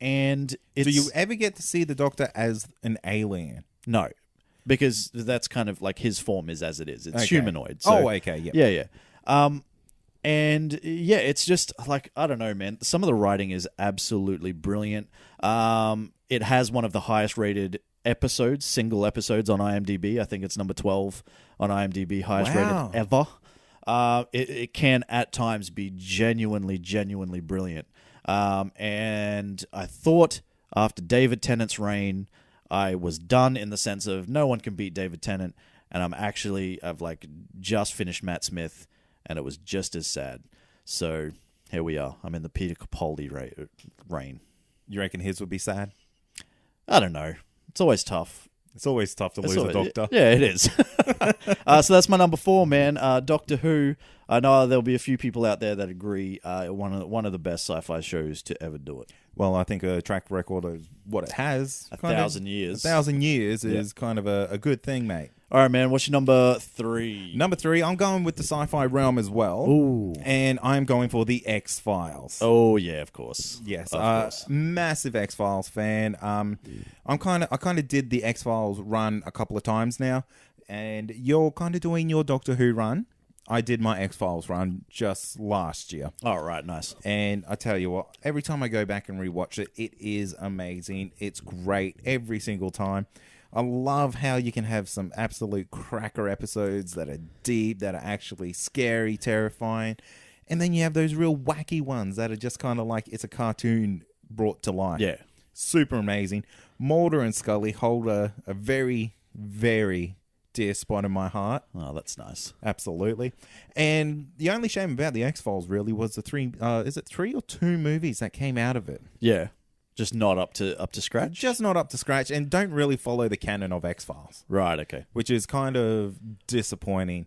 S1: And it's,
S2: Do you ever get to see the Doctor as an alien?
S1: no, because that's kind of like his form is as it is. It's
S2: Okay.
S1: humanoid. So,
S2: okay, yeah.
S1: yeah. And yeah, it's just like, I don't know, man. Some of the writing is absolutely brilliant. It has one of the highest rated episodes, single episodes on IMDb. I think it's number 12 on IMDb, highest
S2: Wow.
S1: rated ever. It can at times be genuinely brilliant. And I thought after David Tennant's reign, I was done in the sense of no one can beat David Tennant. And I've like just finished Matt Smith, and it was just as sad. So here we are. I'm in the Peter Capaldi reign.
S2: You reckon his would be sad?
S1: I don't know. It's always tough.
S2: It's always tough to lose a Doctor.
S1: Yeah, it is. So that's my number 4, man. Doctor Who. I know there'll be a few people out there that agree. One of the best sci-fi shows to ever do it.
S2: Well, I think a track record of what it has.
S1: 1,000 years.
S2: 1,000 years is kind of a good thing, mate.
S1: All right, man. What's your number 3?
S2: Number 3, I'm going with the sci-fi realm as well.
S1: Ooh.
S2: And I'm going for the X-Files.
S1: Oh yeah, of course.
S2: Yes,
S1: Of course.
S2: massive X-Files fan. I kind of did the X-Files run a couple of times now, and you're kind of doing your Doctor Who run. I did my X-Files run just last year.
S1: All right, nice.
S2: And I tell you what, every time I go back and rewatch it, it is amazing. It's great every single time. I love how you can have some absolute cracker episodes that are deep, that are actually scary, terrifying. And then you have those real wacky ones that are just kind of like it's a cartoon brought to life.
S1: Yeah.
S2: Super amazing. Mulder and Scully hold a very, very dear spot in my heart.
S1: Oh, that's nice.
S2: Absolutely. And the only shame about the X-Files really was the 3 or 2 movies that came out of it.
S1: Yeah. Just not up to scratch.
S2: Just not up to scratch and don't really follow the canon of X-Files.
S1: Right. Okay.
S2: Which is kind of disappointing.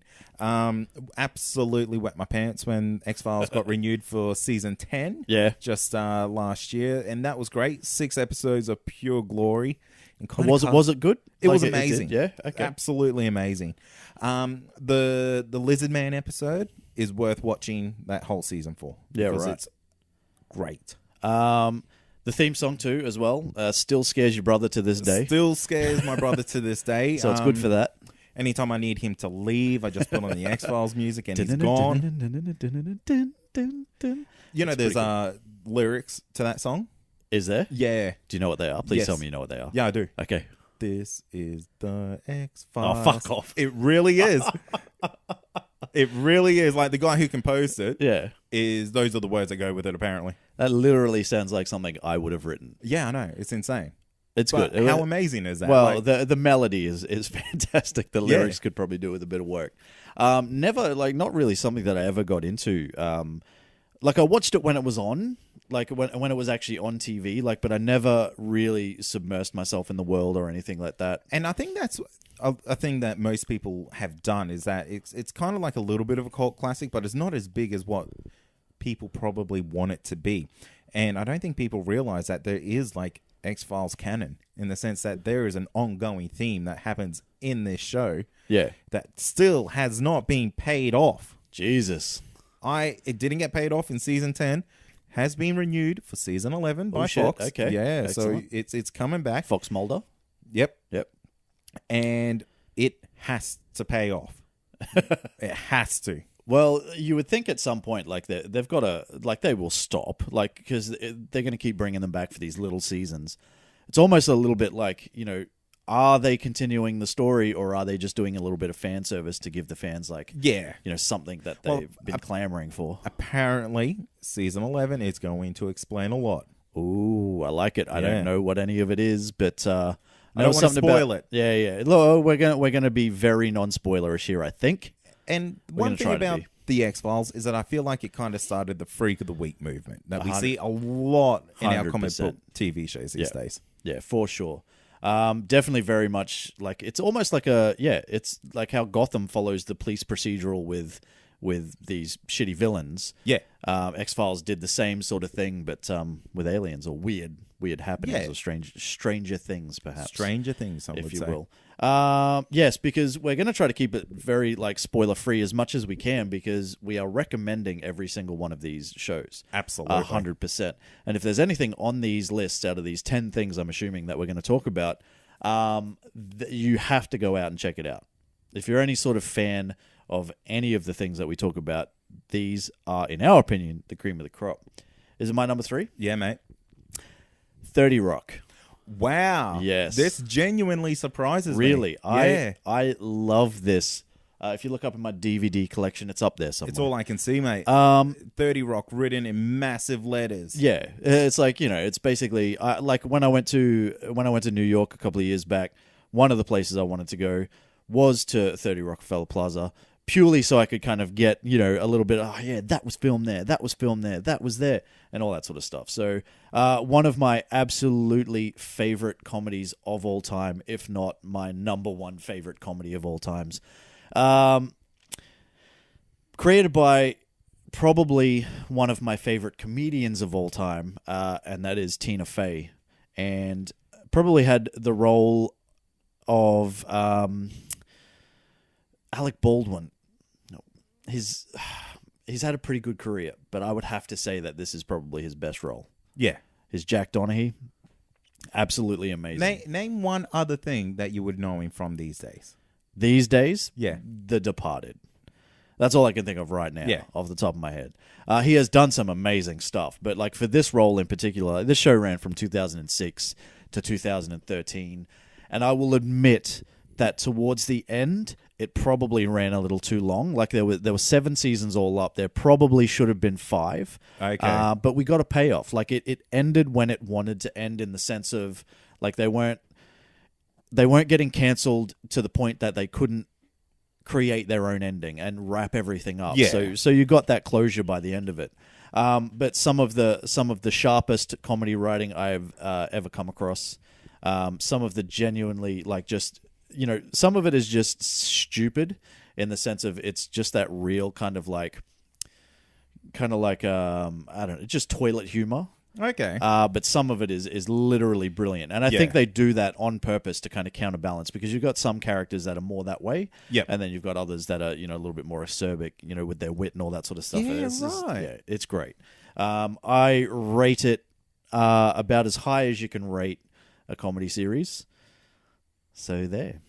S2: Absolutely wet my pants when X-Files got renewed for season 10.
S1: Yeah.
S2: Just last year. And that was great. 6 episodes of pure glory. And
S1: Was it good?
S2: It
S1: Like
S2: was amazing.
S1: Yeah. Okay.
S2: Absolutely amazing. The Lizard Man episode is worth watching that whole season for.
S1: Yeah,
S2: because
S1: right.
S2: It's great.
S1: The theme song too, as well. Still scares your brother to this day.
S2: Still scares my brother to this day.
S1: So it's good for that.
S2: Anytime I need him to leave, I just put on the X-Files music and he's gone. You know, there's lyrics to that song.
S1: Is there?
S2: Yeah.
S1: Do you know what they are? Please
S2: Yes.
S1: tell me you know what they are.
S2: Yeah, I do.
S1: Okay.
S2: This is the X-Files.
S1: Oh, fuck off.
S2: It really is. It really is. Like, the guy who composed it
S1: Yeah.
S2: those are the words that go with it, apparently.
S1: That literally sounds like something I would have written.
S2: Yeah, I know. It's insane.
S1: It's
S2: But
S1: good.
S2: how amazing is that?
S1: Well,
S2: Like,
S1: the melody is fantastic. The lyrics could probably do with a bit of work. Never, like, not really something that I ever got into. Like, I watched it when it was on, like when it was actually on TV, like, but I never really submersed myself in the world or anything like that.
S2: and I think that's a thing that most people have done is that it's kind of like a little bit of a cult classic, but it's not as big as what people probably want it to be. And I don't think people realize that there is like X-Files canon in the sense that there is an ongoing theme that happens in this show
S1: Yeah.
S2: that still has not been paid off.
S1: Jesus.
S2: It didn't get paid off in season 10, has been renewed for season 11 by
S1: shit.
S2: Fox.
S1: Okay.
S2: Yeah,
S1: Excellent.
S2: so it's coming back.
S1: Fox Mulder.
S2: Yep.
S1: Yep.
S2: And it has to pay off. It has to.
S1: Well, you would think at some point, like they've got to, like they will stop, like because they're going to keep bringing them back for these little seasons. It's almost a little bit like, you know, are they continuing the story or are they just doing a little bit of fan service to give the fans like,
S2: Yeah.
S1: you know, something that they've been clamoring for?
S2: Apparently, season 11 is going to explain a lot.
S1: Ooh, I like it. I
S2: Yeah.
S1: don't know what any of it is, but
S2: I don't want to spoil it.
S1: Yeah, yeah. Look, we're gonna be very non-spoilerish here, I think.
S2: And
S1: We're
S2: one
S1: gonna
S2: thing
S1: try to
S2: about
S1: be.
S2: the X-Files is that I feel like it kind of started the Freak of the Week movement that we
S1: 100
S2: see a lot in our comic
S1: 100%.
S2: book TV shows these days.
S1: Yeah, for sure. Definitely very much like it's almost like it's like how Gotham follows the police procedural with with these shitty villains.
S2: Yeah.
S1: X-Files did the same sort of thing, but with aliens or weird happenings or stranger things, perhaps.
S2: Stranger things, some
S1: if
S2: would
S1: you
S2: say.
S1: will. Yes, because we're going to try to keep it very spoiler-free as much as we can, because we are recommending every single one of these shows.
S2: Absolutely.
S1: 100%. And if there's anything on these lists out of these 10 things I'm assuming that we're going to talk about, you have to go out and check it out. If you're any sort of fan of any of the things that we talk about, these are, in our opinion, the cream of the crop. Is it my number 3?
S2: Yeah, mate.
S1: 30 Rock.
S2: Wow.
S1: Yes.
S2: This genuinely surprises me.
S1: Really?
S2: Yeah.
S1: I love this. If you look up in my DVD collection, it's up there somewhere.
S2: It's all I can see, mate. 30 Rock written in massive letters.
S1: Yeah. It's like, it's basically like when I went to New York a couple of years back, one of the places I wanted to go was to 30 Rockefeller Plaza, purely so I could kind of get, a little bit of, that was filmed there, that was filmed there, that was there, and all that sort of stuff. So one of my absolutely favorite comedies of all time, if not my number one favorite comedy of all times. Created by probably one of my favorite comedians of all time, and that is Tina Fey. And probably had the role of Alec Baldwin. No, he's had a pretty good career, but I would have to say that this is probably his best role.
S2: Yeah.
S1: His Jack Donaghy, absolutely amazing.
S2: Name one other thing that you would know him from these days.
S1: These days,
S2: Yeah.
S1: The Departed. That's all I can think of right now,
S2: Yeah.
S1: off the top of my head. He has done some amazing stuff, but like for this role in particular, this show ran from 2006 to 2013, and I will admit that towards the end, it probably ran a little too long. Like there were 7 seasons all up. There probably should have been 5.
S2: Okay.
S1: But we got a payoff. Like it ended when it wanted to end, in the sense of like they weren't getting cancelled to the point that they couldn't create their own ending and wrap everything up.
S2: Yeah.
S1: So you got that closure by the end of it. But some of the sharpest comedy writing I've ever come across. Some of the genuinely some of it is just stupid, in the sense of it's just that real kind of like I don't know, just toilet humor.
S2: Okay.
S1: But some of it is literally brilliant. And I think they do that on purpose to kind of counterbalance, because you've got some characters that are more that way.
S2: Yep.
S1: And then you've got others that are, a little bit more acerbic, with their wit and all that sort of stuff.
S2: Yeah,
S1: It's, it's great. I rate it about as high as you can rate a comedy series. So there.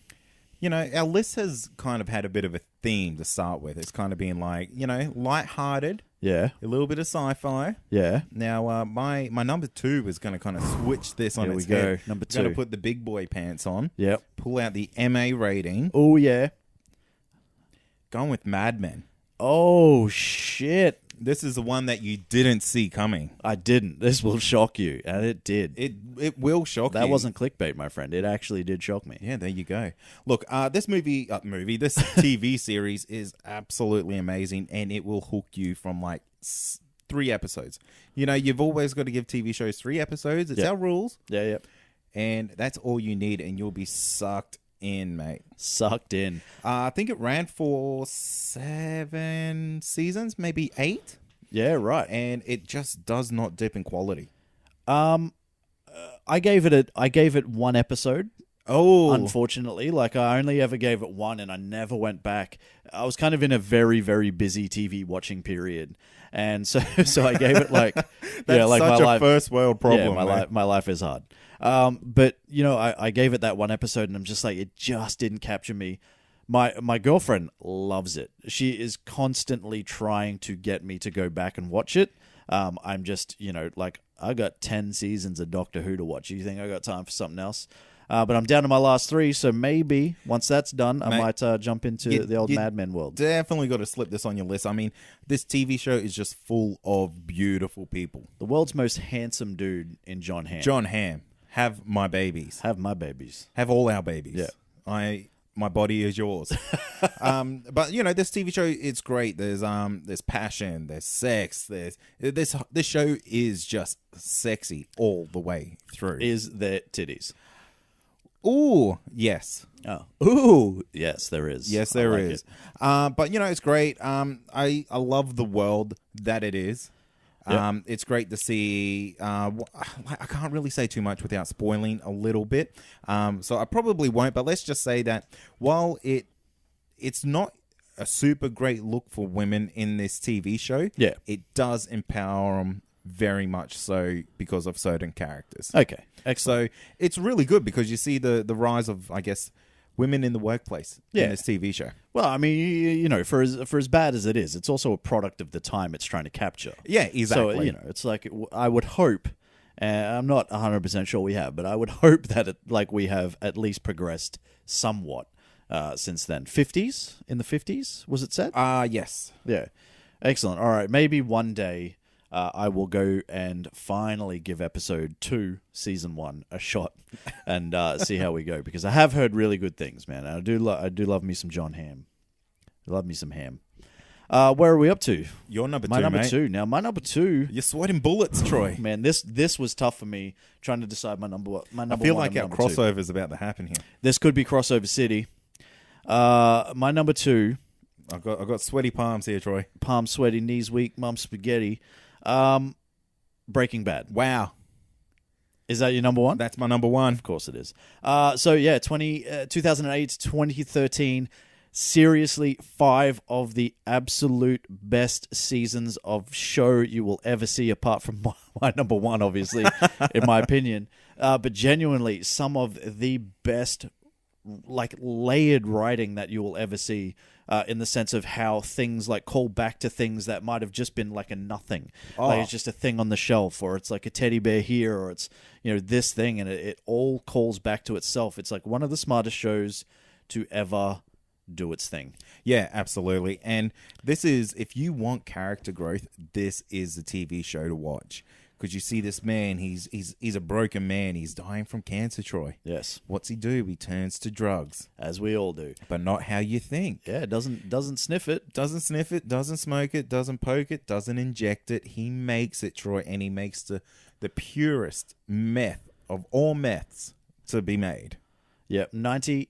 S2: Our list has kind of had a bit of a theme to start with. It's kind of been like, lighthearted,
S1: Yeah.
S2: a little bit of sci-fi.
S1: Yeah.
S2: Now, my number 2 is going to kind of switch this on
S1: Here
S2: its
S1: we go.
S2: head.
S1: Number
S2: Going
S1: 2.
S2: to put the big boy pants on.
S1: Yep.
S2: Pull out the MA rating.
S1: Oh, yeah.
S2: Going with Mad Men.
S1: Oh, shit.
S2: This is the one that you didn't see coming.
S1: I didn't. This will shock you. And it did.
S2: It will shock you.
S1: That wasn't clickbait, my friend. It actually did shock me.
S2: Yeah, there you go. Look, this this TV series is absolutely amazing, and it will hook you from like 3 episodes. You've always got to give TV shows 3 episodes. It's our rules.
S1: Yeah.
S2: And that's all you need, and you'll be sucked in, mate.
S1: Sucked in.
S2: I think it ran for 7 seasons, maybe 8.
S1: Yeah, right.
S2: And it just does not dip in quality.
S1: I gave it 1 episode.
S2: Oh,
S1: Unfortunately, like I only ever gave it 1, and I never went back. I was kind of in a very, very busy TV watching period, and so I gave it like
S2: that's
S1: like
S2: such
S1: my
S2: a
S1: life.
S2: first world problem.
S1: Yeah, my life is hard. But I gave it that 1 episode, and I'm just like, it just didn't capture me. My girlfriend loves it. She is constantly trying to get me to go back and watch it. I'm just like, I got 10 seasons of Doctor Who to watch. You think I got time for something else? But I'm down to my last 3, so maybe once that's done, I might jump into the old Mad Men world.
S2: Definitely got to slip this on your list. I mean, this TV show is just full of beautiful people.
S1: The world's most handsome dude in John Hamm.
S2: John Hamm, have my babies.
S1: Have my babies.
S2: Have all our babies.
S1: Yeah.
S2: My body is yours. But this TV show, it's great. There's passion, there's sex, this show is just sexy all the way through.
S1: Is there titties?
S2: Ooh, yes.
S1: Oh, ooh, yes, there is.
S2: Yes,
S1: I
S2: there
S1: like
S2: is.
S1: it.
S2: But, it's great. I love the world that it is.
S1: Yep.
S2: It's great to see. I can't really say too much without spoiling a little bit. So I probably won't. But let's just say that while it's not a super great look for women in this TV show,
S1: Yeah.
S2: it does empower them very much so because of certain characters.
S1: Okay, excellent.
S2: So it's really good because you see the rise of, I guess, women in the workplace in this TV show.
S1: Well, I mean, for as bad as it is, it's also a product of the time it's trying to capture.
S2: Yeah, exactly.
S1: So, it's like, I would hope, I'm not 100% sure we have, but I would hope that we have at least progressed somewhat since then. In the 50s, was it said?
S2: Yes.
S1: Yeah. Excellent. All right, maybe one day I will go and finally give episode 2, season 1, a shot and see how we go, because I have heard really good things, man. And I do love me some John Hamm. I love me some ham. Where are we up to?
S2: Your number
S1: my
S2: two,
S1: number
S2: mate.
S1: 2. Now, my number 2.
S2: You're sweating bullets, Troy.
S1: Man, this was tough for me trying to decide my number.
S2: I feel
S1: one
S2: like our
S1: and number 2.
S2: crossover is about to happen here.
S1: This could be crossover city. My number 2.
S2: I've got sweaty palms here, Troy.
S1: Palms sweaty, knees weak, mum spaghetti. Breaking Bad.
S2: Wow.
S1: Is that your number 1?
S2: That's my number 1.
S1: Of course it is. 2008 to 2013. Seriously, 5 of the absolute best seasons of show you will ever see, apart from my number 1, obviously, in my opinion. But genuinely, some of the best, layered writing that you will ever see, in the sense of how things call back to things that might have just been a nothing.
S2: Oh.
S1: It's just a thing on the shelf, or it's like a teddy bear here, or it's this thing, and it all calls back to itself. It's one of the smartest shows to ever do its thing.
S2: Yeah, absolutely. And this is, if you want character growth, this is the TV show to watch. Because you see this man, he's a broken man. He's dying from cancer, Troy.
S1: Yes.
S2: What's he do? He turns to drugs.
S1: As we all do.
S2: But not how you think.
S1: Yeah, doesn't sniff it.
S2: Doesn't sniff it, doesn't smoke it, doesn't poke it, doesn't inject it. He makes it, Troy, and he makes the purest meth of all meths to be made.
S1: Yep, 98%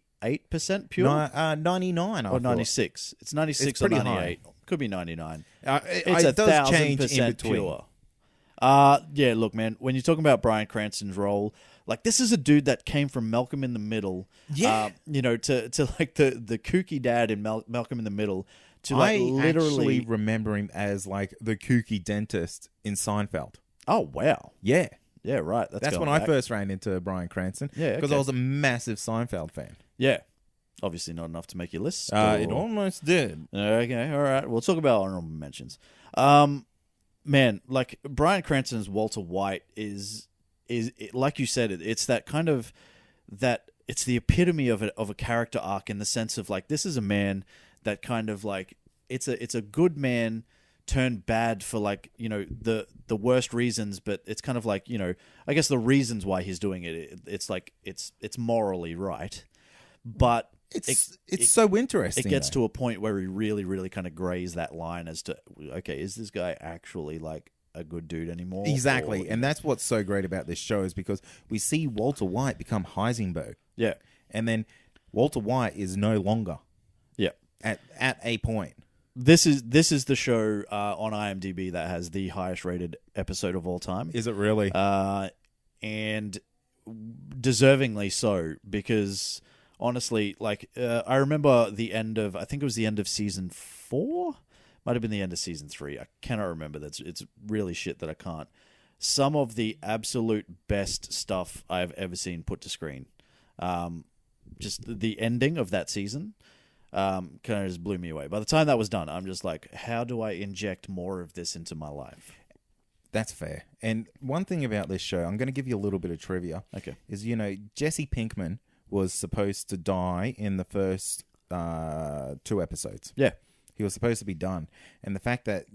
S1: pure?
S2: 99,
S1: or 96. It's 96
S2: It's
S1: or
S2: pretty
S1: 98. Could be 99.
S2: It
S1: It's
S2: does change in
S1: 1,000%
S2: between.
S1: pure. Yeah, look, man, when you're talking about Bryan Cranston's role, this is a dude that came from Malcolm in the Middle.
S2: Yeah.
S1: To the kooky dad in Malcolm in the Middle, to
S2: I
S1: literally
S2: actually remember him as the kooky dentist in Seinfeld.
S1: Oh, wow.
S2: Yeah.
S1: Yeah, right.
S2: That's
S1: going
S2: when I
S1: back.
S2: first ran into Bryan Cranston.
S1: Yeah,
S2: Because
S1: okay.
S2: I was a massive Seinfeld fan.
S1: Yeah. Obviously not enough to make your list.
S2: It almost did.
S1: Okay, all right. We'll talk about honorable mentions. Man, Bryan Cranston's Walter White is like you said, it's that kind of that it's the epitome of a character arc, in the sense of this is a man that kind of it's a good man turned bad for the worst reasons, but it's kind of I guess the reasons why he's doing it, it's morally right, but
S2: It's so interesting.
S1: it gets
S2: though.
S1: to a point where he really, really kind of grays that line as to, okay, is this guy actually a good dude anymore?
S2: Exactly.
S1: Or,
S2: And that's what's so great about this show, is because we see Walter White become Heisenberg.
S1: yeah,
S2: And then Walter White is no longer
S1: yeah.
S2: at a point.
S1: This is the show on IMDb that has the highest rated episode of all time.
S2: Is it really?
S1: And deservingly so, because honestly, I remember the end of, I think it was the end of season 4, might have been the end of season 3. I cannot remember. It's really shit that I can't. Some of the absolute best stuff I've ever seen put to screen. Just the ending of that season kind of just blew me away. By the time that was done, I'm just how do I inject more of this into my life?
S2: That's fair. And one thing about this show, I'm going to give you a little bit of trivia.
S1: Okay.
S2: Is, Jesse Pinkman was supposed to die in the first 2 episodes.
S1: Yeah.
S2: He was supposed to be done. And the fact that,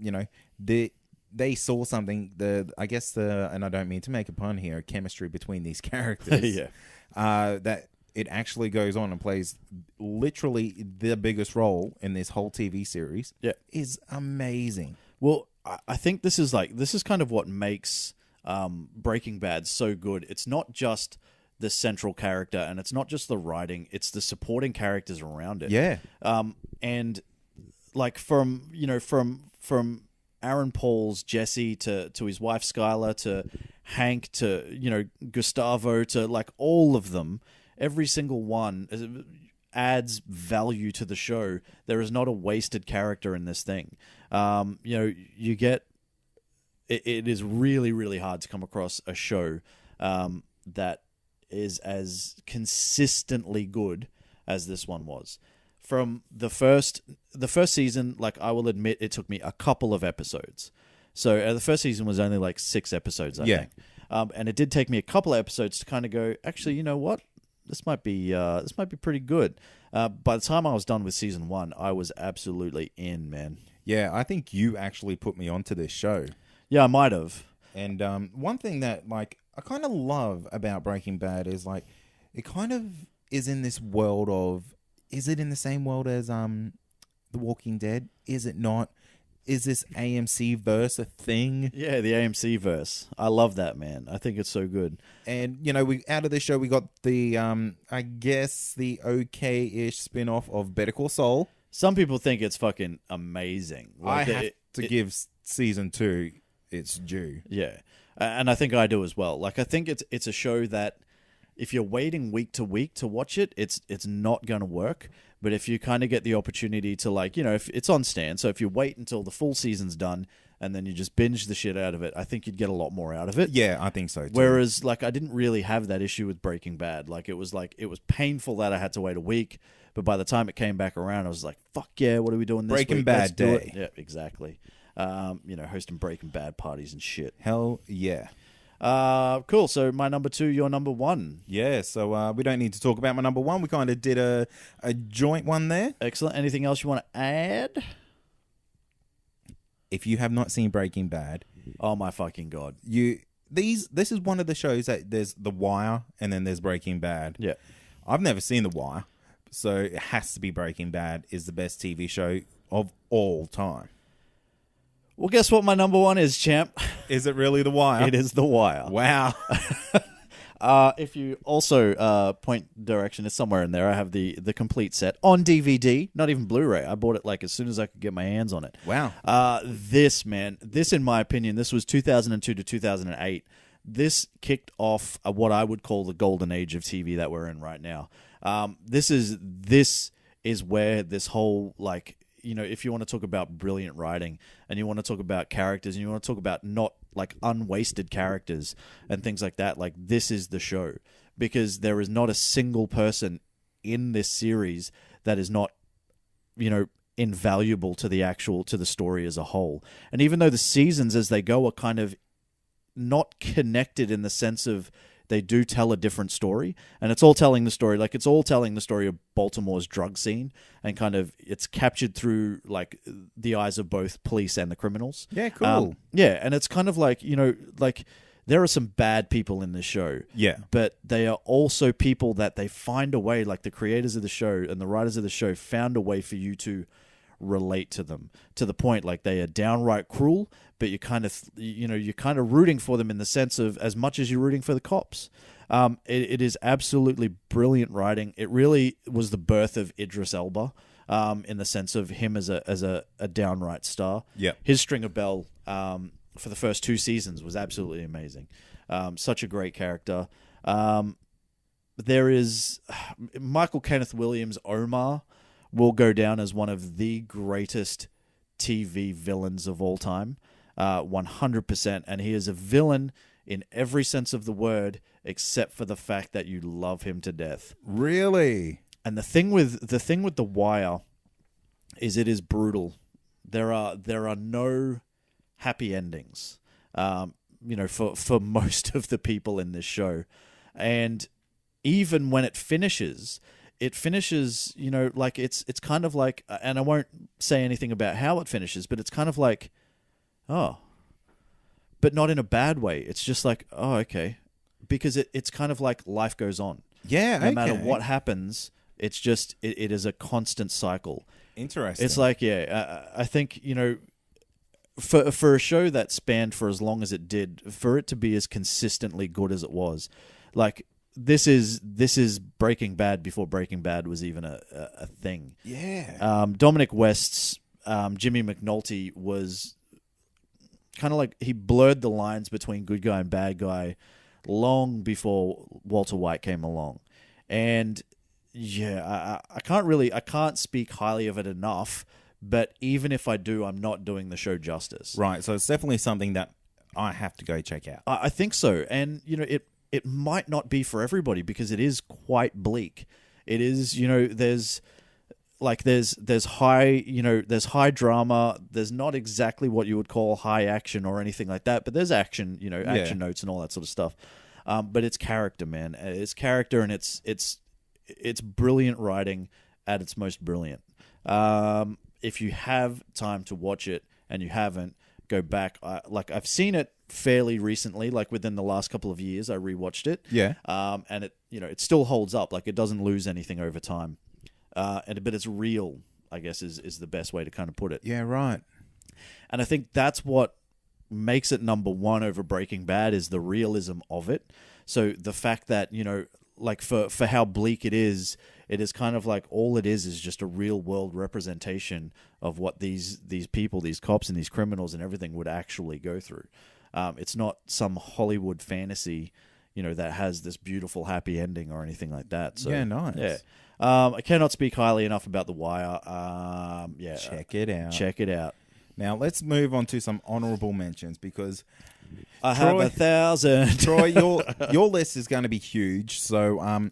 S2: they saw something, and I don't mean to make a pun here, chemistry between these characters.
S1: Yeah.
S2: That it actually goes on and plays literally the biggest role in this whole TV series.
S1: Yeah.
S2: Is amazing.
S1: Well, I think this is kind of what makes Breaking Bad so good. It's not just the central character, and it's not just the writing; it's the supporting characters around it.
S2: Yeah.
S1: And like from Aaron Paul's Jesse to his wife Skylar to Hank to Gustavo to like all of them, every single one adds value to the show. There is not a wasted character in this thing. You get it is really, really hard to come across a show that is as consistently good as this one was. From the first season, like I will admit, it took me a couple of episodes. So the first season was only like 6 episodes, I think, and it did take me a couple of episodes to kind of go, actually, you know what, this might be pretty good. By the time I was done with season 1, I was absolutely in, man.
S2: Yeah, I think you actually put me onto this show.
S1: Yeah, I might have.
S2: And one thing that like I kind of love about Breaking Bad is like it kind of is in this world of. Is it in the same world as The Walking Dead? Is it not? Is this AMC verse a thing?
S1: Yeah, the AMC verse. I love that, man. I think it's so good.
S2: And we out of this show we got the I guess the okay-ish spin-off of Better Call Saul.
S1: Some people think it's fucking amazing.
S2: Like I have to give season 2 its due.
S1: Yeah, and I think I do as well. Like I think it's a show that. If you're waiting week to week to watch it, it's not going to work. But if you kind of get the opportunity to if it's on Stan, so if you wait until the full season's done and then you just binge the shit out of it, I think you'd get a lot more out of it.
S2: Yeah, I think so too.
S1: Whereas I didn't really have that issue with Breaking Bad. It was painful that I had to wait a week, but by the time it came back around, I was like, fuck yeah, what are we doing this
S2: Breaking
S1: week?
S2: Bad
S1: Let's do
S2: Day.
S1: it. Yeah, exactly. Hosting Breaking Bad parties and shit.
S2: Hell yeah.
S1: Cool. So my number 2, your number 1.
S2: Yeah, so we don't need to talk about my number 1. We kind of did a joint one there.
S1: Excellent. Anything else you want to add?
S2: If you have not seen Breaking Bad,
S1: oh my fucking god,
S2: this is one of the shows that there's The Wire and then there's Breaking Bad.
S1: Yeah,
S2: I've never seen The Wire, so it has to be Breaking Bad is the best TV show of all time.
S1: Well, guess what my number 1 is, champ?
S2: Is it really The Wire?
S1: It is The Wire.
S2: Wow.
S1: If you also point direction, it's somewhere in there. I have the complete set on DVD, not even Blu-ray. I bought it as soon as I could get my hands on it.
S2: Wow.
S1: This in my opinion, this was 2002 to 2008. This kicked off what I would call the golden age of TV that we're in right now. This is where this whole if you want to talk about brilliant writing and you want to talk about characters and you want to talk about not unwasted characters and things like that, this is the show, because there is not a single person in this series that is not, invaluable to the story as a whole. And even though the seasons as they go are kind of not connected in the sense of they do tell a different story, and it's all telling the story. It's all telling the story of Baltimore's drug scene, and kind of it's captured through the eyes of both police and the criminals.
S2: Yeah, cool.
S1: And it's kind of there are some bad people in this show.
S2: Yeah,
S1: but they are also people that they find a way. The creators of the show and the writers of the show found a way for you to relate to them, to the point they are downright cruel, but you're kind of rooting for them in the sense of as much as you're rooting for the cops. It is absolutely brilliant writing. It really was the birth of Idris Elba, in the sense of him as a downright star.
S2: Yeah,
S1: his Stringer Bell for the first 2 seasons was absolutely amazing. Such a great character. There is Michael Kenneth Williams, Omar, will go down as one of the greatest TV villains of all time, 100%. And he is a villain in every sense of the word, except for the fact that you love him to death.
S2: Really?
S1: And the thing with The Wire is it is brutal. There are no happy endings, for most of the people in this show. And even when it finishes, it's kind of and I won't say anything about how it finishes, but it's kind of oh, but not in a bad way. It's just oh, okay. Because it's kind of life goes on.
S2: Yeah,
S1: no matter what happens, it's just, it is a constant cycle.
S2: Interesting.
S1: It's I think, for a show that spanned for as long as it did, for it to be as consistently good as it was, this is Breaking Bad before Breaking Bad was even a thing.
S2: Yeah.
S1: Dominic West's Jimmy McNulty was kind of like he blurred the lines between good guy and bad guy long before Walter White came along. And yeah, I can't speak highly of it enough, but even if I do, I'm not doing the show justice.
S2: Right. So it's definitely something that I have to go check out.
S1: I think so. And, it might not be for everybody because it is quite bleak. It is, there's high, there's high drama. There's not exactly what you would call high action or anything like that, but there's action, action notes and all that sort of stuff. But it's character, man. It's character, and it's brilliant writing at its most brilliant. If you have time to watch it and you haven't, go back. I've seen it fairly recently, like within the last couple of years. I rewatched it.
S2: Yeah.
S1: And it still holds up. Like, it doesn't lose anything over time. But it's real, I guess, is the best way to kind of put it.
S2: Yeah, right.
S1: And I think that's what makes it number one over Breaking Bad, is the realism of it. So the fact that, like for how bleak it is kind of like all it is just a real world representation of what these people, these cops and these criminals and everything would actually go through. It's not some Hollywood fantasy, that has this beautiful happy ending or anything like that. So,
S2: yeah, nice.
S1: Yeah. I cannot speak highly enough about The Wire.
S2: Check it out.
S1: Check it out.
S2: Now let's move on to some honorable mentions, because
S1: I have 1,000.
S2: Troy, your list is going to be huge. So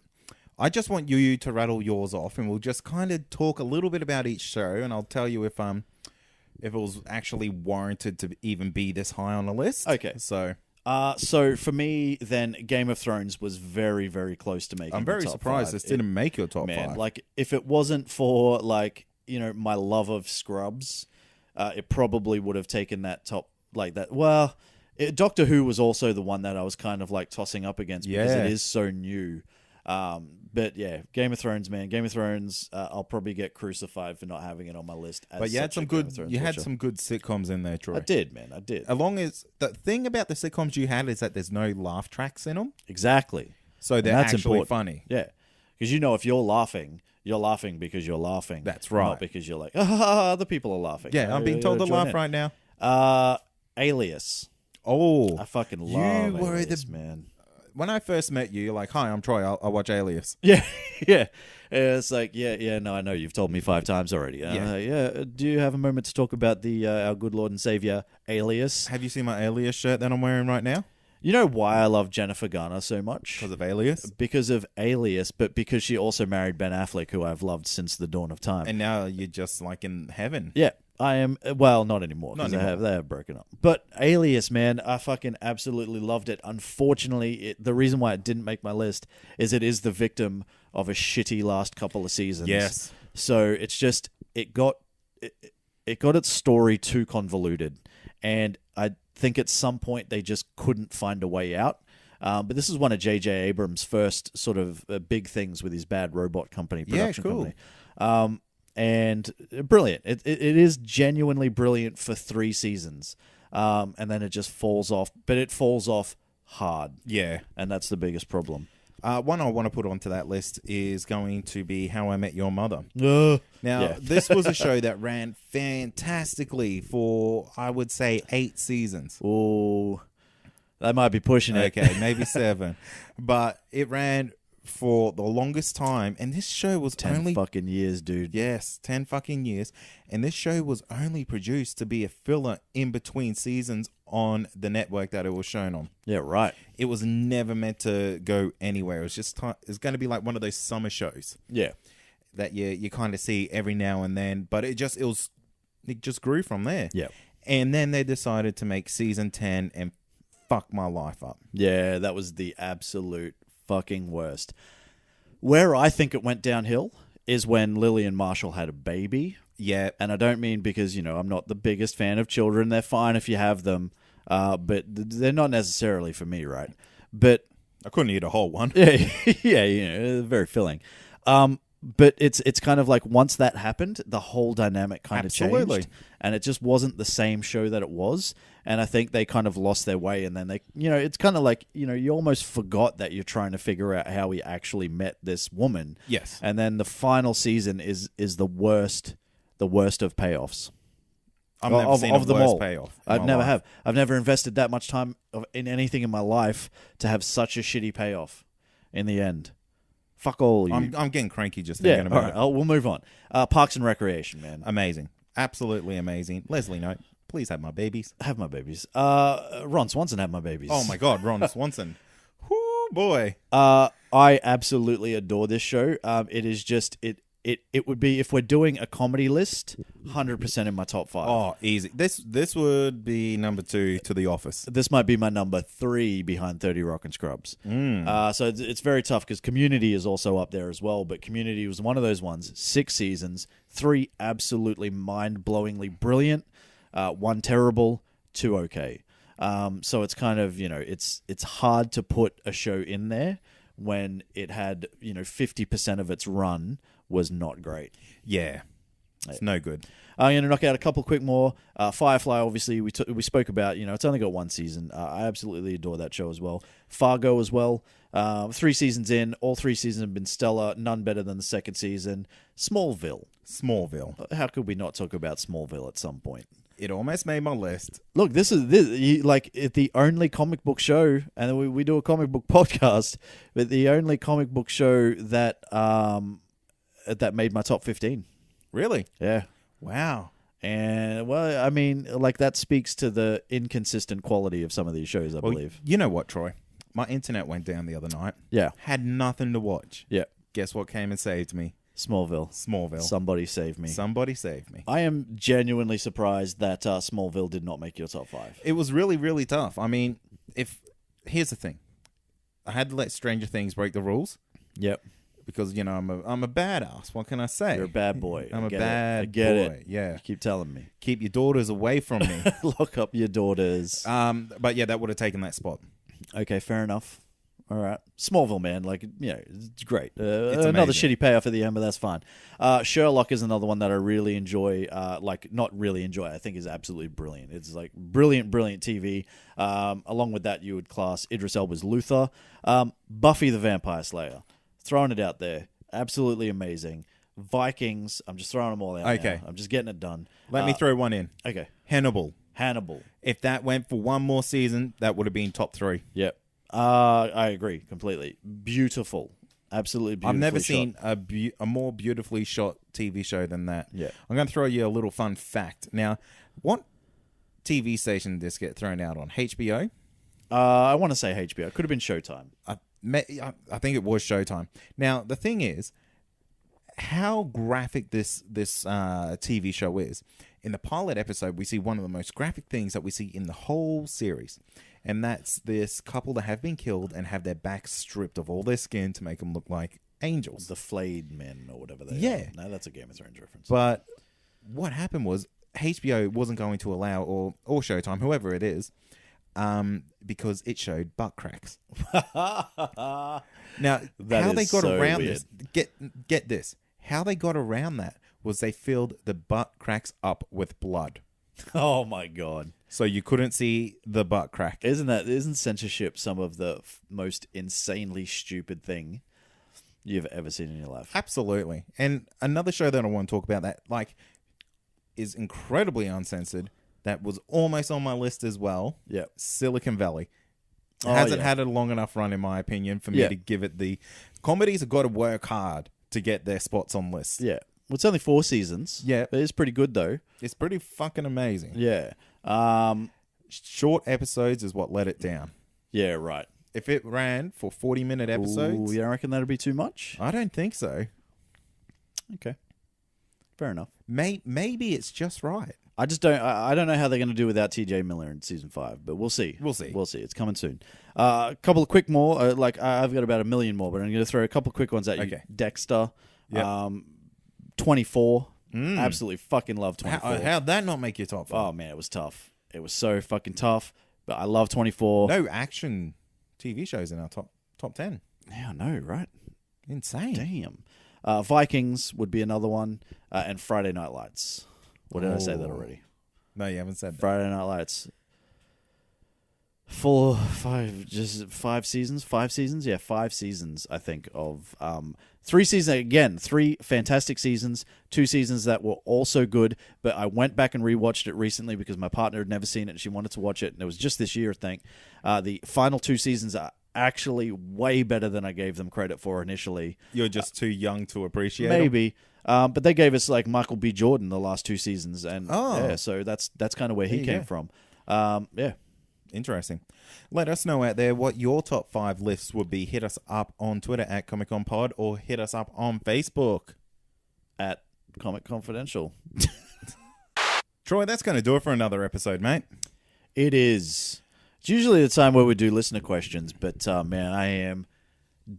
S2: I just want you to rattle yours off, and we'll just kind of talk a little bit about each show, and I'll tell you if it was actually warranted to even be this high on the list.
S1: Okay. So for me, then, Game of Thrones was very, very close to making.
S2: I'm very
S1: the top
S2: surprised
S1: five.
S2: this didn't make your top
S1: Man,
S2: five.
S1: like, if it wasn't for my love of Scrubs, it probably would have taken that top like that. Well, Doctor Who was also the one that I was kind of like tossing up against because it is so new. But yeah, Game of Thrones, man. Game of Thrones, I'll probably get crucified for not having it on my list.
S2: But you had some good sitcoms in there, Troy.
S1: I did, man. I did.
S2: As long as the thing about the sitcoms you had is that there's no laugh tracks in them.
S1: Exactly.
S2: So they're actually funny.
S1: Yeah. Because if you're laughing because you're laughing.
S2: That's right.
S1: Not because you're like, other people are laughing.
S2: Yeah, I'm being told to laugh right now.
S1: Alias.
S2: Oh.
S1: I fucking love Alias, man.
S2: When I first met you, you're like, hi, I'm Troy. I'll watch Alias.
S1: Yeah, yeah. It's like, no, I know. You've told me 5 times already. Do you have a moment to talk about our good Lord and Savior, Alias?
S2: Have you seen my Alias shirt that I'm wearing right now?
S1: You know why I love Jennifer Garner so much?
S2: Because of Alias?
S1: Because of Alias, but because she also married Ben Affleck, who I've loved since the dawn of time.
S2: And now you're just like in heaven.
S1: Yeah. I am, well, not anymore, because they have broken up. But Alias, man, I fucking absolutely loved it. Unfortunately, the reason why it didn't make my list is it is the victim of a shitty last couple of seasons.
S2: Yes.
S1: So it's just, it got its story too convoluted. And I think at some point they just couldn't find a way out. But this is one of J.J. Abrams' first sort of big things with his Bad Robot Company production company. And brilliant. It is genuinely brilliant for 3 seasons. And then it just falls off. But it falls off hard.
S2: Yeah.
S1: And that's the biggest problem.
S2: One I want to put onto that list is going to be How I Met Your Mother. This was a show that ran fantastically for, I would say, 8 seasons.
S1: Oh, that might be pushing it.
S2: Okay, maybe 7. But it ran for the longest time, and this show was
S1: 10 fucking years, dude.
S2: Yes, 10 fucking years. And this show was only produced to be a filler in between seasons on the network that it was shown on.
S1: Yeah, right.
S2: It was never meant to go anywhere. It was just it's going to be like one of those summer shows.
S1: Yeah.
S2: That you kind of see every now and then, but it just grew from there.
S1: Yeah.
S2: And then they decided to make season 10 and fuck my life up.
S1: Yeah, that was the absolute fucking worst. Where I think it went downhill is when Lily and Marshall had a baby.
S2: Yeah.
S1: And I don't mean because, I'm not the biggest fan of children. They're fine if you have them, but they're not necessarily for me, right? But
S2: I couldn't eat a whole one.
S1: Yeah, very filling. But it's kind of like once that happened, the whole dynamic kind of
S2: Absolutely.
S1: changed, and it just wasn't the same show that it was. And I think they kind of lost their way, and then they, it's kind of like, you almost forgot that you're trying to figure out how he actually met this woman.
S2: Yes.
S1: And then the final season is the worst of payoffs.
S2: I've never seen a worse payoff.
S1: I've never invested that much time in anything in my life to have such a shitty payoff in the end. Fuck all you.
S2: I'm getting cranky just thinking about it.
S1: We'll move on. Parks and Recreation, man.
S2: Amazing. Absolutely amazing. Leslie Note, please have my babies.
S1: Have my babies. Ron Swanson had my babies.
S2: Oh my God, Ron Swanson. Whoo, boy.
S1: I absolutely adore this show. It is just it would be, if we're doing a comedy list, 100% in my top 5.
S2: Oh, easy. This would be number 2 to The Office.
S1: This might be my number 3 behind 30 Rock and Scrubs. So it's very tough because Community is also up there as well. But Community was one of those ones. 6 seasons, 3 absolutely mind-blowingly brilliant, 1 terrible, 2 okay. So it's kind of, it's hard to put a show in there when it had 50% of its run was not great.
S2: Yeah, it's no good.
S1: I'm going to knock out a couple quick more. Firefly, obviously, we spoke about. It's only got 1 season. I absolutely adore that show as well. Fargo as well. 3 seasons in. All 3 seasons have been stellar. None better than the 2nd season. Smallville. How could we not talk about Smallville at some point?
S2: It almost made my list.
S1: Look, this is the only comic book show, and we do a comic book podcast, but the only comic book show that that made my top 15.
S2: Really?
S1: Yeah.
S2: Wow.
S1: And, well, I mean, that speaks to the inconsistent quality of some of these shows, I believe.
S2: You know what, Troy? My internet went down the other night.
S1: Yeah.
S2: Had nothing to watch.
S1: Yeah.
S2: Guess what came and saved me?
S1: Smallville. Somebody saved me.
S2: Somebody saved me.
S1: I am genuinely surprised that Smallville did not make your top 5.
S2: It was really, really tough. I mean, here's the thing. I had to let Stranger Things break the rules.
S1: Yep.
S2: Because, I'm a badass. What can I say?
S1: You're a bad boy.
S2: I'm a bad boy.
S1: It.
S2: Yeah.
S1: You keep telling me.
S2: Keep your daughters away from me.
S1: Lock up your daughters.
S2: But yeah, that would have taken that spot.
S1: Okay, fair enough. All right. Smallville, man. It's great.
S2: It's
S1: another
S2: amazing.
S1: shitty payoff at the end, but that's fine. Sherlock is another one that I really enjoy. Not really enjoy. I think is absolutely brilliant. It's brilliant TV. Along with that, you would class Idris Elba's Luther. Buffy the Vampire Slayer. Throwing it out there. Absolutely amazing. Vikings. I'm just throwing them all out.
S2: Okay.
S1: Now. I'm just getting it done.
S2: Let me throw one in.
S1: Okay.
S2: Hannibal. If that went for one more season, that would have been top 3.
S1: Yep. I agree completely. Beautiful. Absolutely beautiful.
S2: I've never seen a more beautifully shot TV show than that.
S1: Yeah.
S2: I'm going to throw you a little fun fact. Now, what TV station did this get thrown out on? HBO?
S1: I want to say HBO. It could have been Showtime.
S2: I think it was Showtime. Now, the thing is, how graphic this TV show is. In the pilot episode, we see one of the most graphic things that we see in the whole series. And that's this couple that have been killed and have their backs stripped of all their skin to make them look like angels.
S1: The flayed men or whatever they
S2: are.
S1: No, that's a Game of Thrones reference.
S2: But what happened was HBO wasn't going to allow, or Showtime, whoever it is, because it showed butt cracks. Now, how they got around this, get this, how they got around that was they filled the butt cracks up with blood.
S1: Oh my God.
S2: So you couldn't see the butt crack.
S1: Isn't censorship some of the most insanely stupid thing you've ever seen in your life?
S2: Absolutely. And another show that I want to talk about that is incredibly uncensored, that was almost on my list as well.
S1: Yeah.
S2: Silicon Valley. Hasn't had a long enough run, in my opinion, for me to give it the... Comedies have got to work hard to get their spots on lists.
S1: Yeah. Well, it's only 4 seasons.
S2: Yeah.
S1: But it's pretty good, though.
S2: It's pretty fucking amazing.
S1: Yeah.
S2: Short episodes is what let it down.
S1: Yeah, right.
S2: If it ran for 40-minute episodes...
S1: you don't reckon that'd be too much?
S2: I don't think so.
S1: Okay. Fair enough.
S2: Maybe it's just right.
S1: I just don't. I don't know how they're going to do without T.J. Miller in season 5, but we'll see.
S2: We'll see.
S1: It's coming soon. A couple of quick more. I've got about 1 million more, but I'm going to throw a couple of quick ones at you.
S2: Okay.
S1: Dexter.
S2: Yep.
S1: 24. Absolutely fucking love 24.
S2: How'd that not make your top 5?
S1: Oh man, it was tough. It was so fucking tough. But I love 24.
S2: No action TV shows in our top 10.
S1: Yeah, I know, right?
S2: Insane.
S1: Vikings would be another one, and Friday Night Lights. Or did I say that
S2: Oh.
S1: already?
S2: No, you haven't said that.
S1: Friday Night Lights. 5 seasons? 5 seasons? Yeah, 5 seasons, I think, of 3 seasons. Again, 3 fantastic seasons, 2 seasons that were also good, but I went back and rewatched it recently because my partner had never seen it and she wanted to watch it, and it was just this year, I think. The final 2 seasons are actually way better than I gave them credit for initially.
S2: You're just too young to appreciate it.
S1: Maybe. But they gave us like Michael B. Jordan the last 2 seasons, and
S2: Oh.
S1: yeah, so that's kind of where he
S2: There you
S1: came
S2: go.
S1: from. Yeah.
S2: Interesting. Let us know out there what your top 5 lists would be. Hit us up on Twitter at Comic Con Pod or hit us up on Facebook.
S1: At Comic Confidential.
S2: Troy, that's going to do it for another episode, mate.
S1: It is. It's usually the time where we do listener questions, but man, I am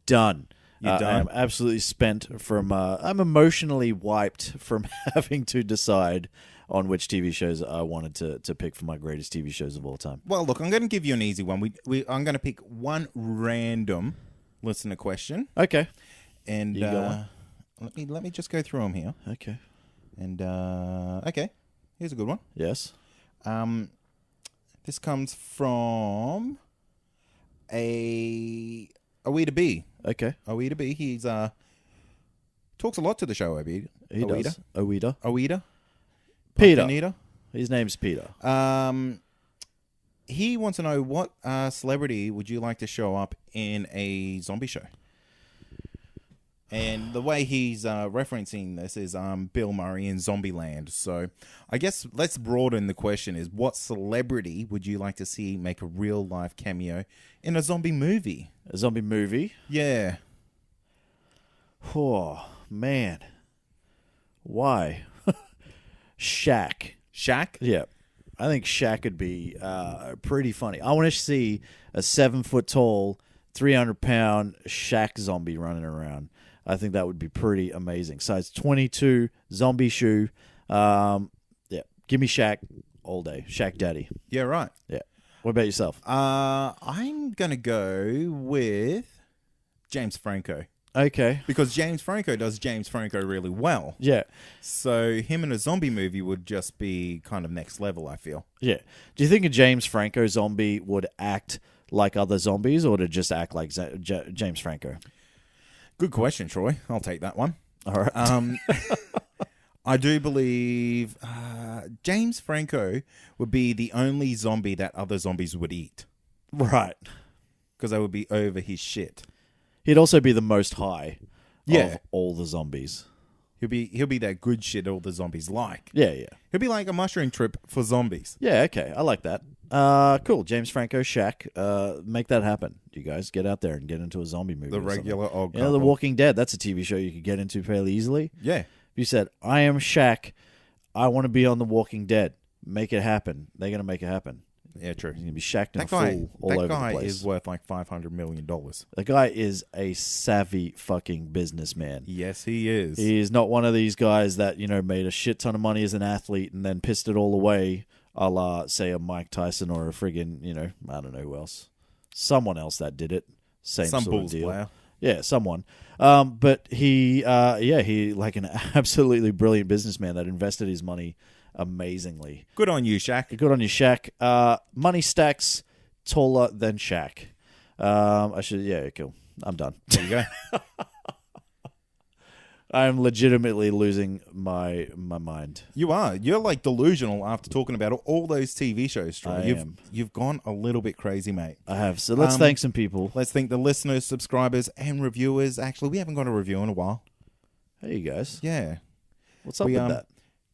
S1: done.
S2: You're done?
S1: I am absolutely spent from. I'm emotionally wiped from having to decide on which TV shows I wanted to pick for my greatest TV shows of all time.
S2: Well, look, I'm going to give you an easy one. I'm going to pick one random listener question,
S1: Okay.
S2: and
S1: You got
S2: let me just go through them here.
S1: Okay.
S2: And okay, here's a good one.
S1: Yes.
S2: This comes from Oida B.
S1: Okay.
S2: Oida B. He's talks a lot to the show.
S1: He
S2: Oida.
S1: does. Oida.
S2: Oida.
S1: Peter.
S2: Pumpkinita.
S1: His name's Peter.
S2: He wants to know what celebrity would you like to show up in a zombie show? And the way he's referencing this is Bill Murray in Zombieland. So I guess let's broaden the question is what celebrity would you like to see make a real life cameo in a zombie movie?
S1: A zombie movie.
S2: Yeah.
S1: Oh, man. Why? Shaq.
S2: Shaq?
S1: Yeah. I think Shaq would be pretty funny. I want to see a 7-foot-tall, 300-pound Shaq zombie running around. I think that would be pretty amazing. Size 22, zombie shoe. Yeah. Give me Shaq all day. Shaq Daddy.
S2: Yeah, right.
S1: Yeah. What about yourself?
S2: I'm going to go with James Franco.
S1: Okay.
S2: Because James Franco does James Franco really well.
S1: Yeah.
S2: So him in a zombie movie would just be kind of next level, I feel.
S1: Yeah. Do you think a James Franco zombie would act like other zombies or to just act like James Franco?
S2: Good question, Troy. I'll take that one.
S1: All right.
S2: I do believe James Franco would be the only zombie that other zombies would eat.
S1: Right.
S2: Because they would be over his shit.
S1: He'd also be the most high
S2: Yeah.
S1: of all the zombies.
S2: He'll be that good shit all the zombies like.
S1: Yeah, yeah.
S2: He'll be like a mushroom trip for zombies.
S1: Yeah, okay. I like that. Cool. James Franco, Shaq. Make that happen. You guys get out there and get into a zombie movie.
S2: The
S1: or something.
S2: regular old
S1: You know, The Walking Dead. That's a TV show you could get into fairly easily.
S2: Yeah.
S1: If you said, I am Shaq, I want to be on The Walking Dead. Make it happen. They're going to make it happen.
S2: Yeah, true.
S1: He's going to be Shaq and
S2: That
S1: a
S2: guy,
S1: fool all over
S2: that
S1: the
S2: guy
S1: place.
S2: is worth like $500 million.
S1: The guy is a savvy fucking businessman.
S2: Yes, he is.
S1: He's not one of these guys that, you know, made a shit ton of money as an athlete and then pissed it all away, a la, say, a Mike Tyson or a friggin', you know, I don't know who else. Someone else that did it. Same
S2: Some
S1: sort of
S2: Bulls
S1: deal.
S2: player.
S1: Yeah, someone. But he like an absolutely brilliant businessman that invested his money amazingly.
S2: Good on you, Shaq.
S1: Good on you, Shaq. Money stacks taller than Shaq. Cool. I'm done.
S2: There you go.
S1: I'm legitimately losing my mind.
S2: You are. You're like delusional after talking about all those TV shows, Troy.
S1: I am.
S2: You've gone a little bit crazy, mate.
S1: I have. So let's thank some people.
S2: Let's thank the listeners, subscribers, and reviewers. Actually, we haven't got a review in a while.
S1: Hey, you guys.
S2: Yeah.
S1: What's up
S2: We,
S1: with that?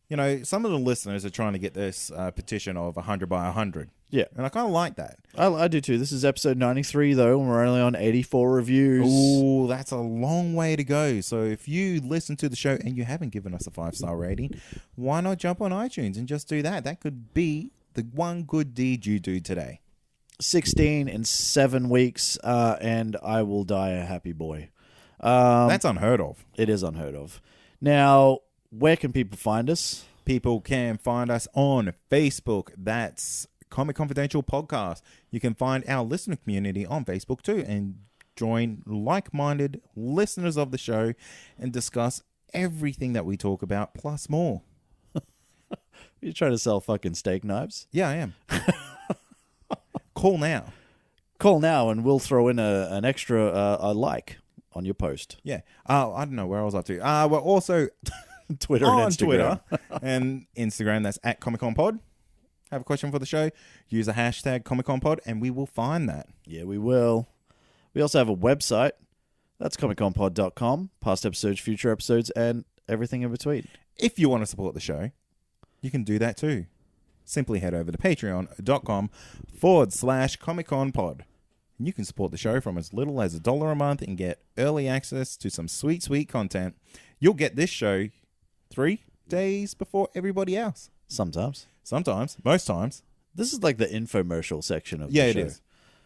S2: You know, some of the listeners are trying to get this petition of 100 by 100.
S1: Yeah.
S2: And I kind of like that.
S1: I do too. This is episode 93, though, and we're only on 84 reviews.
S2: Ooh, that's a long way to go. So if you listen to the show and you haven't given us a 5-star rating, why not jump on iTunes and just do that? That could be the one good deed you do today.
S1: 16 in 7 weeks, and I will die a happy boy.
S2: That's unheard of.
S1: It is unheard of. Now, where can people find us?
S2: People can find us on Facebook. That's Comic Confidential Podcast. You can find our listener community on Facebook too. And join like-minded listeners of the show and discuss everything that we talk about, plus more.
S1: You're trying to sell fucking steak knives?
S2: Yeah, I am. Call now.
S1: Call now and we'll throw in an extra a like on your post.
S2: Yeah. I don't know where I was up to. We're also
S1: Twitter
S2: on
S1: and Instagram.
S2: Twitter and Instagram. That's at Comic Con Pod. Have a question for the show, use a hashtag Comic Con Pod, and we will find that.
S1: Yeah, we will. We also have a website. That's comicconpod.com. Past episodes, future episodes, and everything in between.
S2: If you want to support the show, you can do that too. Simply head over to patreon.com/Comic Con Pod. You can support the show from as little as $1 a month and get early access to some sweet, sweet content. You'll get this show 3 days before everybody else.
S1: Sometimes.
S2: Most times.
S1: This is like the infomercial section of the show.
S2: Yeah, it is.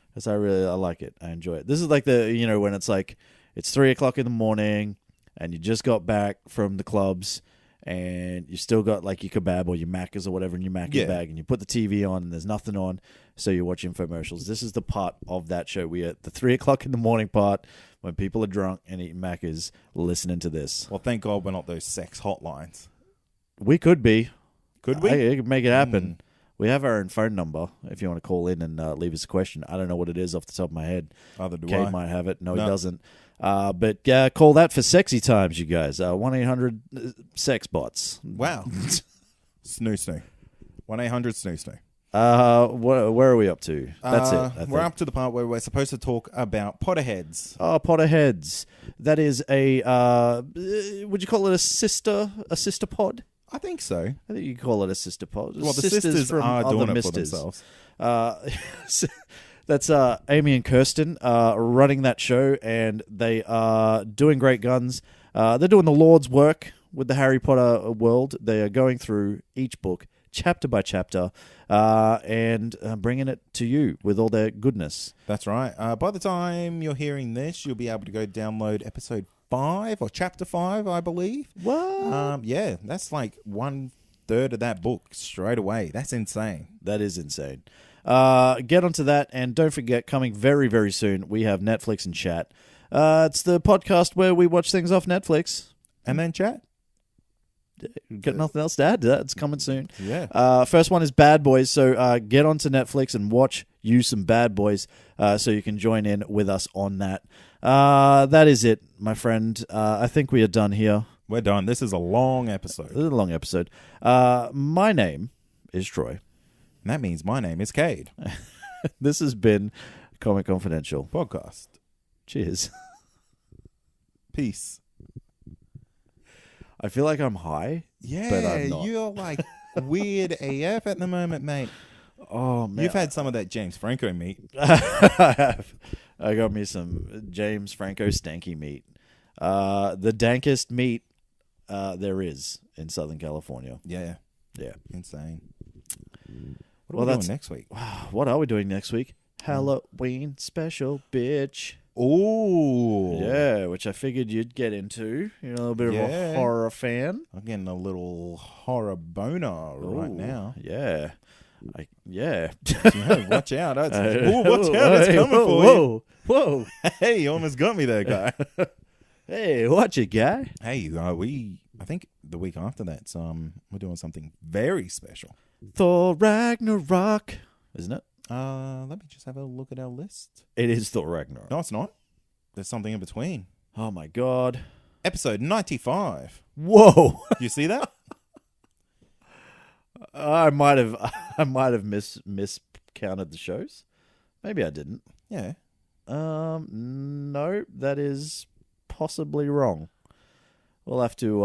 S1: Because I like it. I enjoy it. This is like the, when it's like, it's 3 o'clock in the morning and you just got back from the clubs and you still got like your kebab or your Macca's or whatever in your Macca's bag, and you put the TV on and there's nothing on, so you watch infomercials. This is the part of that show. We are at the 3 o'clock in the morning part when people are drunk and eating Macca's listening to this.
S2: Well, thank God we're not those sex hotlines.
S1: We could be.
S2: Could we?
S1: I could make it happen. We have our own phone number if you want to call in and leave us a question. I don't know what it is off the top of my head.
S2: Either do
S1: Cade
S2: I.
S1: might have it. No, he doesn't. But call that for sexy times, you guys. 1-800-SEX-BOTS.
S2: Wow. Snoo. 1-800-SNOO.
S1: Where are we up to? That's it. I think.
S2: We're up to the part where we're supposed to talk about Potterheads.
S1: Oh, Potterheads. That is a, would you call it a sister pod?
S2: I think so.
S1: I think you could call it a sister pod.
S2: Well, the sisters
S1: from
S2: are
S1: other
S2: doing it
S1: misters.
S2: for themselves.
S1: That's Amy and Kirsten running that show, and they are doing great guns. They're doing the Lord's work with the Harry Potter world. They are going through each book, chapter by chapter, and bringing it to you with all their goodness.
S2: That's right. By the time you're hearing this, you'll be able to go download episode 5 or chapter 5, I believe.
S1: What?
S2: Yeah, that's like 1/3 of that book straight away. That's insane.
S1: That is insane. Get onto that, and don't forget, coming very, very soon, we have Netflix and Chat. It's the podcast where we watch things off Netflix.
S2: And then chat.
S1: Got nothing else to add to that. It's coming soon.
S2: Yeah.
S1: First one is Bad Boys, so get onto Netflix and watch you some Bad Boys so you can join in with us on that. That is it, my friend. I think we are done here.
S2: We're done. This is a long episode.
S1: This is a long episode. My name is Troy.
S2: And that means my name is Cade.
S1: This has been Comic Confidential
S2: Podcast.
S1: Cheers.
S2: Peace.
S1: I feel like I'm high.
S2: Yeah,
S1: but I'm not.
S2: You're like weird AF at the moment, mate.
S1: Oh, man.
S2: You've had some of that James Franco meat.
S1: I have. I got me some James Franco stanky meat. The dankest meat there is in Southern California.
S2: Yeah.
S1: Yeah.
S2: Insane. What are we doing next week?
S1: What are we doing next week? Halloween special, bitch.
S2: Oh.
S1: Yeah, which I figured you'd get into. You're a little bit of a horror fan.
S2: I'm getting a little horror boner right now.
S1: Yeah. Yeah.
S2: Watch out. Watch out. It's coming for you.
S1: Whoa.
S2: Hey, you almost got me there, guy.
S1: Hey, watch it, guy.
S2: Hey, I think the week after that, we're doing something very special.
S1: Thor Ragnarok, isn't it?
S2: Let me just have a look at our list.
S1: It is Thor Ragnarok.
S2: No, it's not. There's something in between.
S1: Oh my god.
S2: Episode 95.
S1: Whoa.
S2: You see that?
S1: I might have miscounted the shows. Maybe I didn't.
S2: Yeah.
S1: No, that is possibly wrong. We'll have to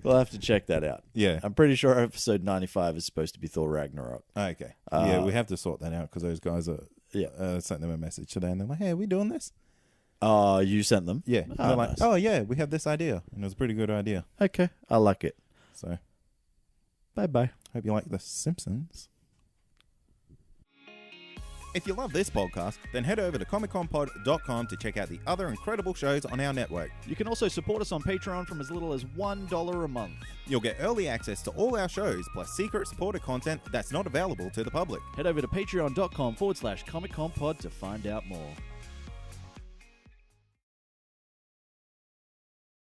S1: we'll have to check that out.
S2: Yeah.
S1: I'm pretty sure episode 95 is supposed to be Thor Ragnarok.
S2: Okay. Yeah, we have to sort that out because those guys are sent them a message today and they're like, hey, are we doing this?
S1: You sent them?
S2: Yeah.
S1: Oh,
S2: they're like,
S1: nice.
S2: oh, yeah, we have this idea. And it was a pretty good idea.
S1: Okay. I like it.
S2: So,
S1: bye-bye.
S2: hope you like The Simpsons. If you love this podcast, then head over to comicconpod.com to check out the other incredible shows on our network.
S1: You can also support us on Patreon from as little as $1 a month.
S2: You'll get early access to all our shows, plus secret supporter content that's not available to the public.
S1: Head over to patreon.com/ComicConPod to find out more.